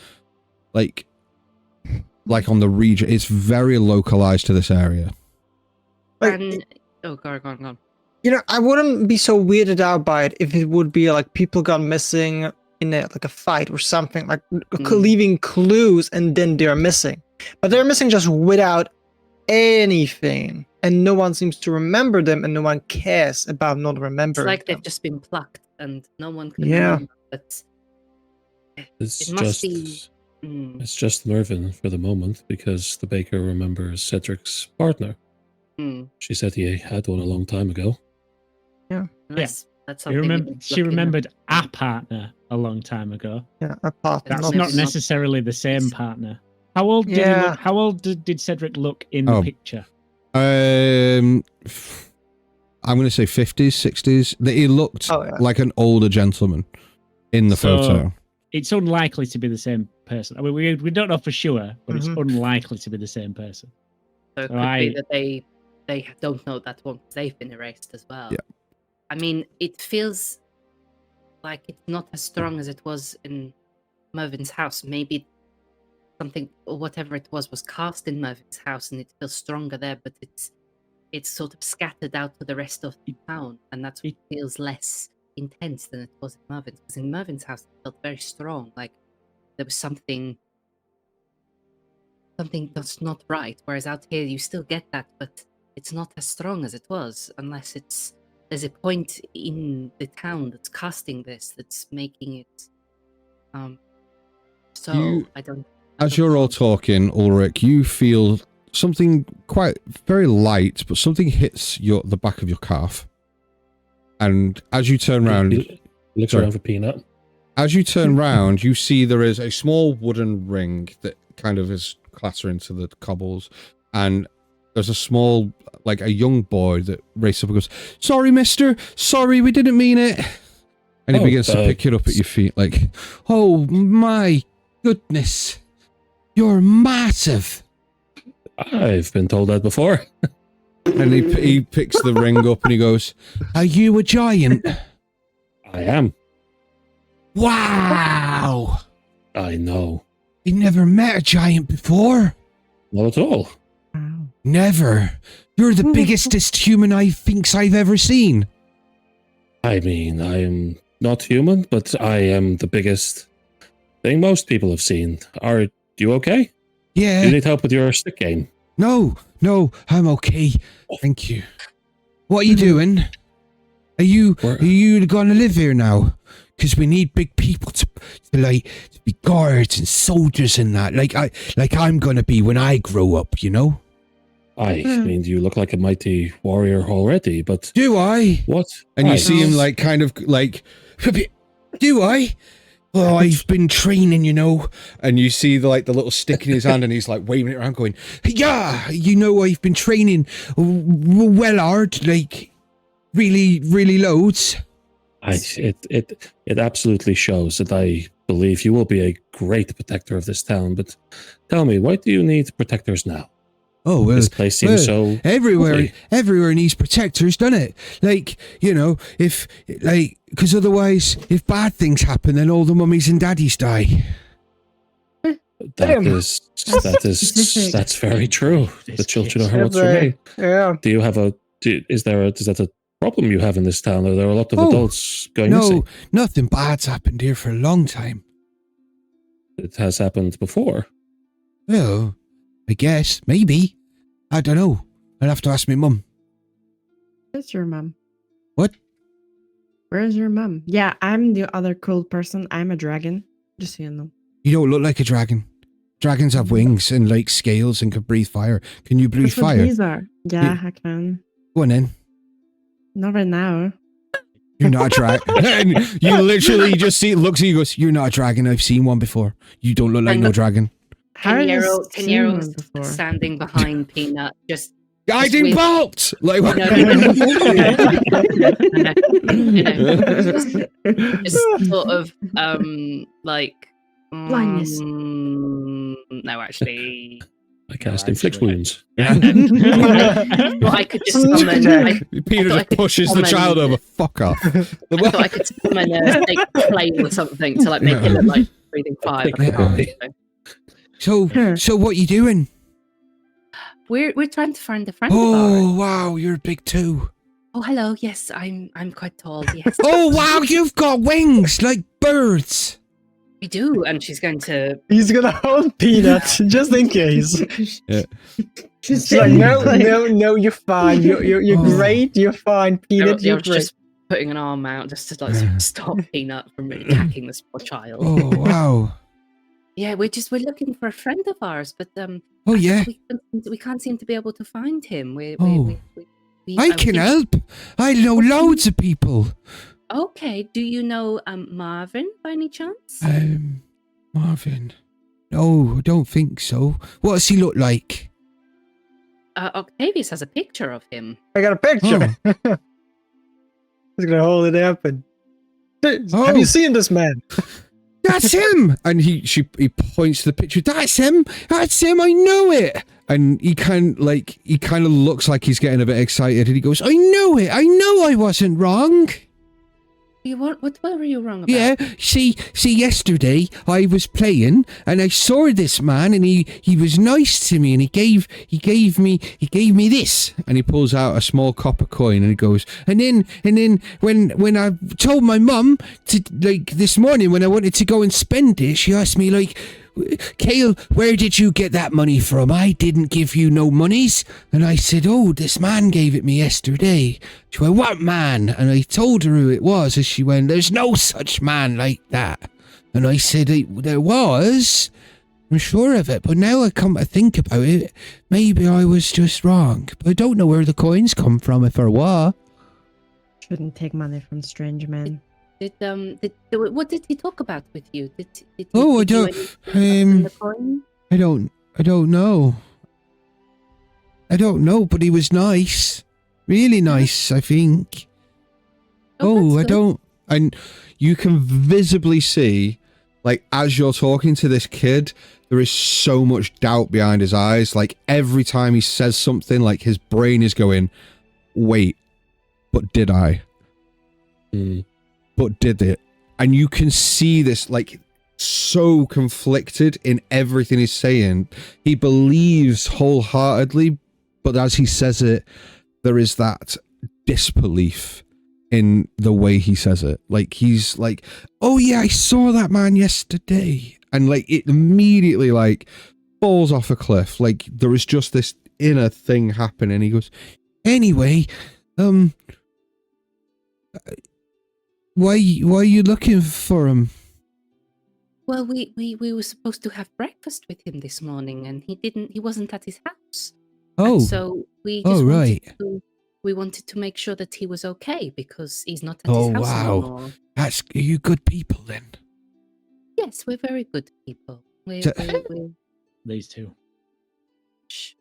like on the region. It's very localized to this area. And go on. You know, I wouldn't be so weirded out by it if it would be like people got missing in like a fight or something, like leaving clues and then they're missing. But they're missing just without anything, and no one seems to remember them, and no one cares about not remembering. It's like them. they've just been plucked, and no one can Yeah. remember. But It's it must just be. it's just Mervyn for the moment because the baker remembers Cedric's partner. She said he had one a long time ago. Unless that's She something. remembered a partner a long time ago. Yeah, a partner. That's Not not maybe not- necessarily the same partner. How old did he Yeah. look? How old did Cedric look in the Oh. picture? I'm going to say 50s, 60s. He looked Oh, yeah. like an older gentleman in the So- photo. It's unlikely to be the same person. I mean, we don't know for sure, but it's unlikely to be the same person. So it So could be that they don't know that one because they've been erased as well. Yeah. I mean, it feels like it's not as strong as it was in Mervyn's house. Maybe something or whatever it was cast in Mervyn's house, and it feels stronger there. But it's sort of scattered out to the rest of the town, and that's what feels less intense than it was in Mervyn's. Because in Mervyn's house, it felt very strong. Like there was something that's not right. Whereas out here, you still get that, but it's not as strong as it was, unless there's a point in the town that's casting this, that's making it. So I don't. As you're all talking, Ulrich, you feel something very light, but something hits the back of your calf. And as you turn around, He looks Sorry. around for Peanut. as you turn round, you see there is a small wooden ring that kind of is clattering to the cobbles, and there's a small, like a young boy that races up and goes, "Sorry, mister. Sorry, we didn't mean it." And he begins to pick it up at your feet, like, "Oh my goodness, you're massive." I've been told that before. And he picks the ring up and he goes, "Are you a giant?" I am. "Wow. I know. I never met a giant before." Not at all. "Never. You're the biggestest human I thinks I've ever seen." I mean, I am not human, but I am the biggest thing most people have seen. Are you okay? Do "Yeah. you need help with your stick game? No, I'm okay. Thank you. What are you doing? Are you gonna live here now? Because we need big people to be guards and soldiers and that. Like I'm gonna be when I grow up, you know?" I mean, you look like a mighty warrior already, but "Do I?" what? And you I- see him like kind of like, "Do I? Well, I've been training, you know." And you see the little stick in his hand, and he's like waving it around, going, "Yeah, you know, I've been training well hard, like really, really loads." It absolutely shows that I believe you will be a great protector of this town. But tell me, why do you need protectors now? "Oh, well, This place seems so everywhere lovely. needs protectors, doesn't it? Like, you know, because otherwise, if bad things happen, then all the mummies and daddies die." That's very true. The children are what's remain. Yeah. Do you have is that a problem you have in this town? Are there a lot of Oh, adults going No, missing? nothing bad's happened here for a long time. It has happened before. Well, I guess, maybe. I don't know. I'll have to ask my mum. Where's your mum? What? Where's your mum? Yeah, I'm the other cool person. I'm a dragon. Just so you know. You don't look like a dragon. Dragons have wings and like scales and can breathe fire. Can you breathe That's what fire? these are. Yeah, I can. Go on then. Not right now. You're not a dragon. You literally just looks at you and goes, "You're not a dragon. I've seen one before. You don't look like no dragon." How have you Pinheiro seen one before? standing behind Peanut, just Guiding with- bolt! Like, what? just sort of like Blindness. No, actually. I cast No, inflict actually. wounds. I thought I could just summon. Peter thought I just could pushes the summon- child over. Fuck off. I thought I could summon a fake flame or something to like make it look like breathing fire. But I can't, so. So what you doing? We're trying to find a friend of Oh, ours. wow, you're a big two. Oh, hello. Yes, I'm quite tall. Yes. Oh, wow, you've got wings like birds. We do, and she's going to. He's gonna hold Peanut just in case. She's She's like, no, you're fine. You're Oh. great. You're fine, Peanut. You're You're great. just putting an arm out just to like stop Peanut from attacking this poor child. Oh, wow. Yeah, we're looking for a friend of ours, but Oh, yeah. we can't seem to be able to find him. I can help. I know loads of people. Okay, do you know Marvin by any chance? Marvin. No, I don't think so. What does he look like? Octavius has a picture of him. I got a picture. He's gonna hold it up and. Have you seen this man? That's him. And he points to the picture. That's him. That's him. I know it. And he kind of looks like he's getting a bit excited. And he goes, I know it. I know I wasn't wrong. What were you wrong about? Yeah, see, yesterday I was playing and I saw this man and he was nice to me and he gave me this, and he pulls out a small copper coin and he goes, and then when I told my mum to, like, this morning when I wanted to go and spend it, she asked me, like, Kale, where did you get that money from? I didn't give you no monies. And I said, oh, this man gave it me yesterday. She went, what man? And I told her who it was, and she went, there's no such man like that. And I said, there was. I'm sure of it, but now I come to think about it, maybe I was just wrong. But I don't know where the coins come from, if there were. Shouldn't take money from strange men. What did he talk about with you? Did Oh, I did you don't- anything about the coin? I don't know. I don't know, but he was nice. Really nice, I think. Oh, that's I good. don't. And you can visibly see, like, as you're talking to this kid, there is so much doubt behind his eyes. Like, every time he says something, like, his brain is going, wait, but did I? But did it? And you can see this, like, so conflicted in everything he's saying. He believes wholeheartedly, but as he says it, there is that disbelief in the way he says it. Like, he's like, oh yeah, I saw that man yesterday. And, like, it immediately, like, falls off a cliff. Like, there is just this inner thing happening. He goes, anyway, why are you looking for him? Well, we were supposed to have breakfast with him this morning, and he wasn't at his house. Oh, And so we just right. wanted to make sure that he was okay because he's not at Oh, his house wow. anymore. are you good people then? Yes, we're very good people. We These two. shh,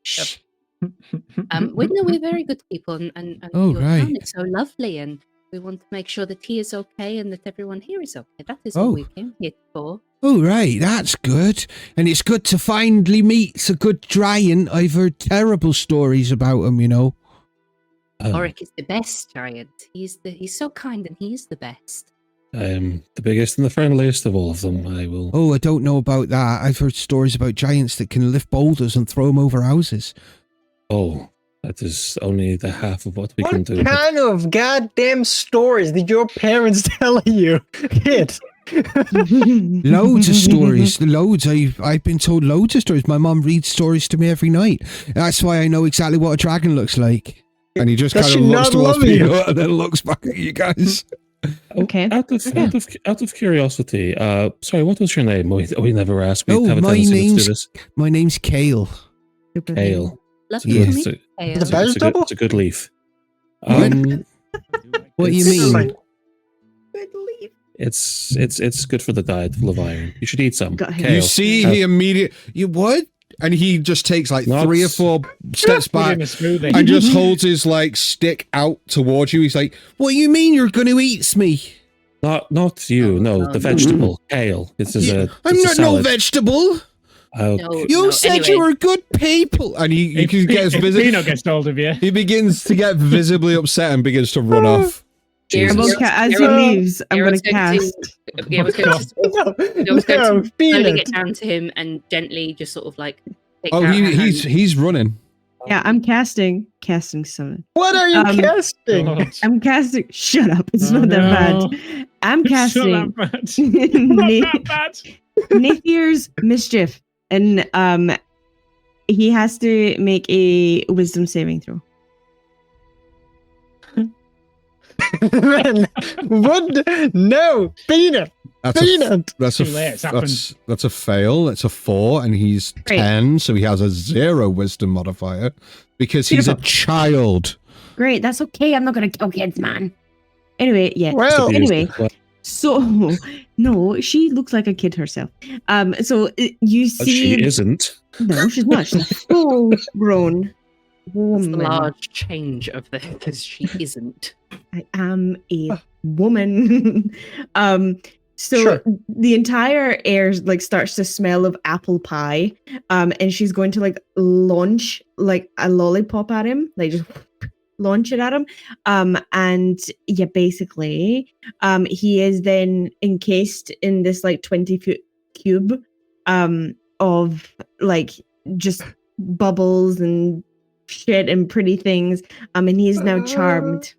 shh. We're very good people, and Oh, your right. town is so lovely, and we want to make sure that he is okay and that everyone here is okay. That is Oh. what we came here for. Oh, right, that's good. And it's good to finally meet a good giant. I've heard terrible stories about him, you know. Oric is the best giant. He's so kind, and he's the best. I'm the biggest and the friendliest of all of them. I will. Oh, I don't know about that. I've heard stories about giants that can lift boulders and throw them over houses. Oh, that is only the half of what we can What do. kind of goddamn stories did your parents tell you, kid? Loads of stories. Loads. I've been told loads of stories. My mum reads stories to me every night. That's why I know exactly what a dragon looks like. And he just Does kind of she looks not towards love you? me and then looks back at you guys. Okay. Out of curiosity, sorry, what was your name? We never asked. We Oh, have a my tendency not to do name's- this. My name's Kale. Super Kale. Lovely Yeah. to It's meet a, you. The Kale. best- vegetable? it's a good leaf. What do you it's- mean? It's good for the diet, full of iron. You should eat some. Got him. Kale. You see, he immediately. You what? And he just takes like Not- 3 or 4 steps Put back in a smoothie. and just holds his like stick out towards you. He's like, "What do you mean you're going to eat me?" Not you. No, the vegetable kale. It's as a. I'm it's a not no salad. vegetable. Oh, No, You no, said you anyway. were good people, and he can get If visibly. Pino gets hold of you. He begins to get visibly upset and begins to run off. Here's- Jesus. As he Zero- leaves, I'm Zero's going to cast. Yeah, I was going to No, slowly Peanut. get down to him and gently just sort of like. Take Oh, out her hand. he's running. Yeah, I'm casting summon. What are you casting? God. I'm casting. Shut up! It's Oh, not that no. bad. I'm It's casting not that bad. Not that bad. Nithir's mischief, and he has to make a wisdom saving throw. Man, what? No, Peanut. That's Peanut. That's Too late, it's happened. that's a fail. It's a 4, and he's Great. 10, so he has a 0 wisdom modifier because he's a Beautiful. child. Great, that's okay. I'm not gonna kill kids, man. Anyway, yeah. Well, Anyway, so no, she looks like a kid herself. So you But see, she isn't. no, she's not. She's a full-grown It's the woman. large change of this because she isn't. I am a woman. So Sure. the entire air like starts to smell of apple pie. And she's going to like launch like a lollipop at him, like just launch it at him. And yeah, basically, he is then encased in this like 20-foot cube of like just bubbles and shit and pretty things. And he is now charmed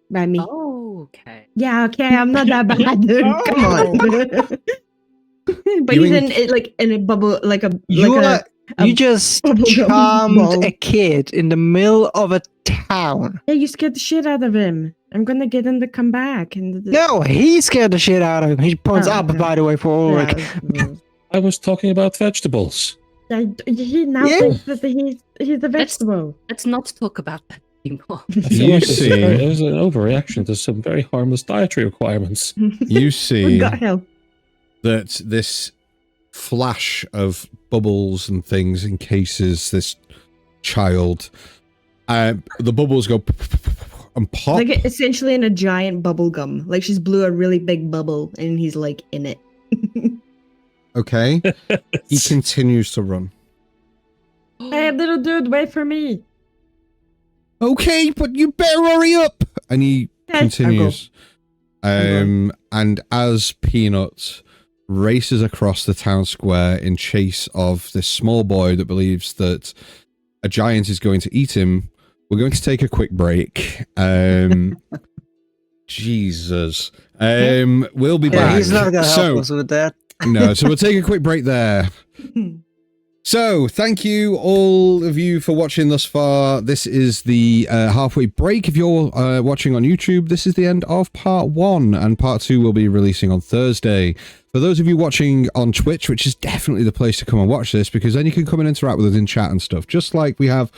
by me. Oh, okay. Yeah, okay, I'm not that bad. Come on. But You he's ain't- in a bubble, like a You like a you just bubblegum charmed ball. a kid in the middle of a town. Yeah, you scared the shit out of him. I'm gonna get him to come back. And No, he scared the shit out of him. He points Oh, up, okay. by the way, for Ulrich. I was talking about vegetables. He now Yeah. thinks that he's a vegetable. Let's not talk about that anymore. I feel You like it's see- there's an overreaction to some very harmless dietary requirements. You We see got help. that this flash of bubbles and things encases this child. The bubbles go and pop. Like essentially in a giant bubble gum. Like she's blew a really big bubble and he's like in it. Okay. He continues to run. Hey, little dude, wait for me. Okay, but you better hurry up. And he Okay, continues. I'll go. And as Peanut races across the town square in chase of this small boy that believes that a giant is going to eat him, we're going to take a quick break. Jesus. We'll be Yeah, back. he's not gonna help So, us with that. no, so we'll take a quick break there. So, thank you, all of you, for watching thus far. This is the halfway break. If you're watching on YouTube, this is the end of part 1, and part 2 will be releasing on Thursday. For those of you watching on Twitch, which is definitely the place to come and watch this, because then you can come and interact with us in chat and stuff, just like we have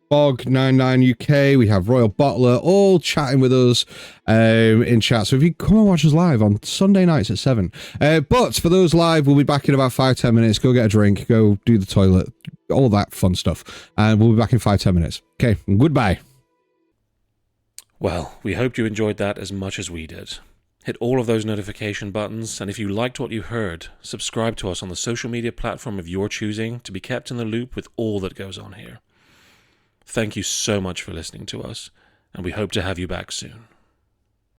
Bog99UK, we have Royal Bottler, all chatting with us in chat. So if you come and watch us live on Sunday nights at 7. But for those live, we'll be back in about 5-10 minutes. Go get a drink, go do the toilet, all that fun stuff. And we'll be back in 5-10 minutes. Okay, goodbye. Well, we hope you enjoyed that as much as we did. Hit all of those notification buttons, and if you liked what you heard, subscribe to us on the social media platform of your choosing to be kept in the loop with all that goes on here. Thank you so much for listening to us, and we hope to have you back soon.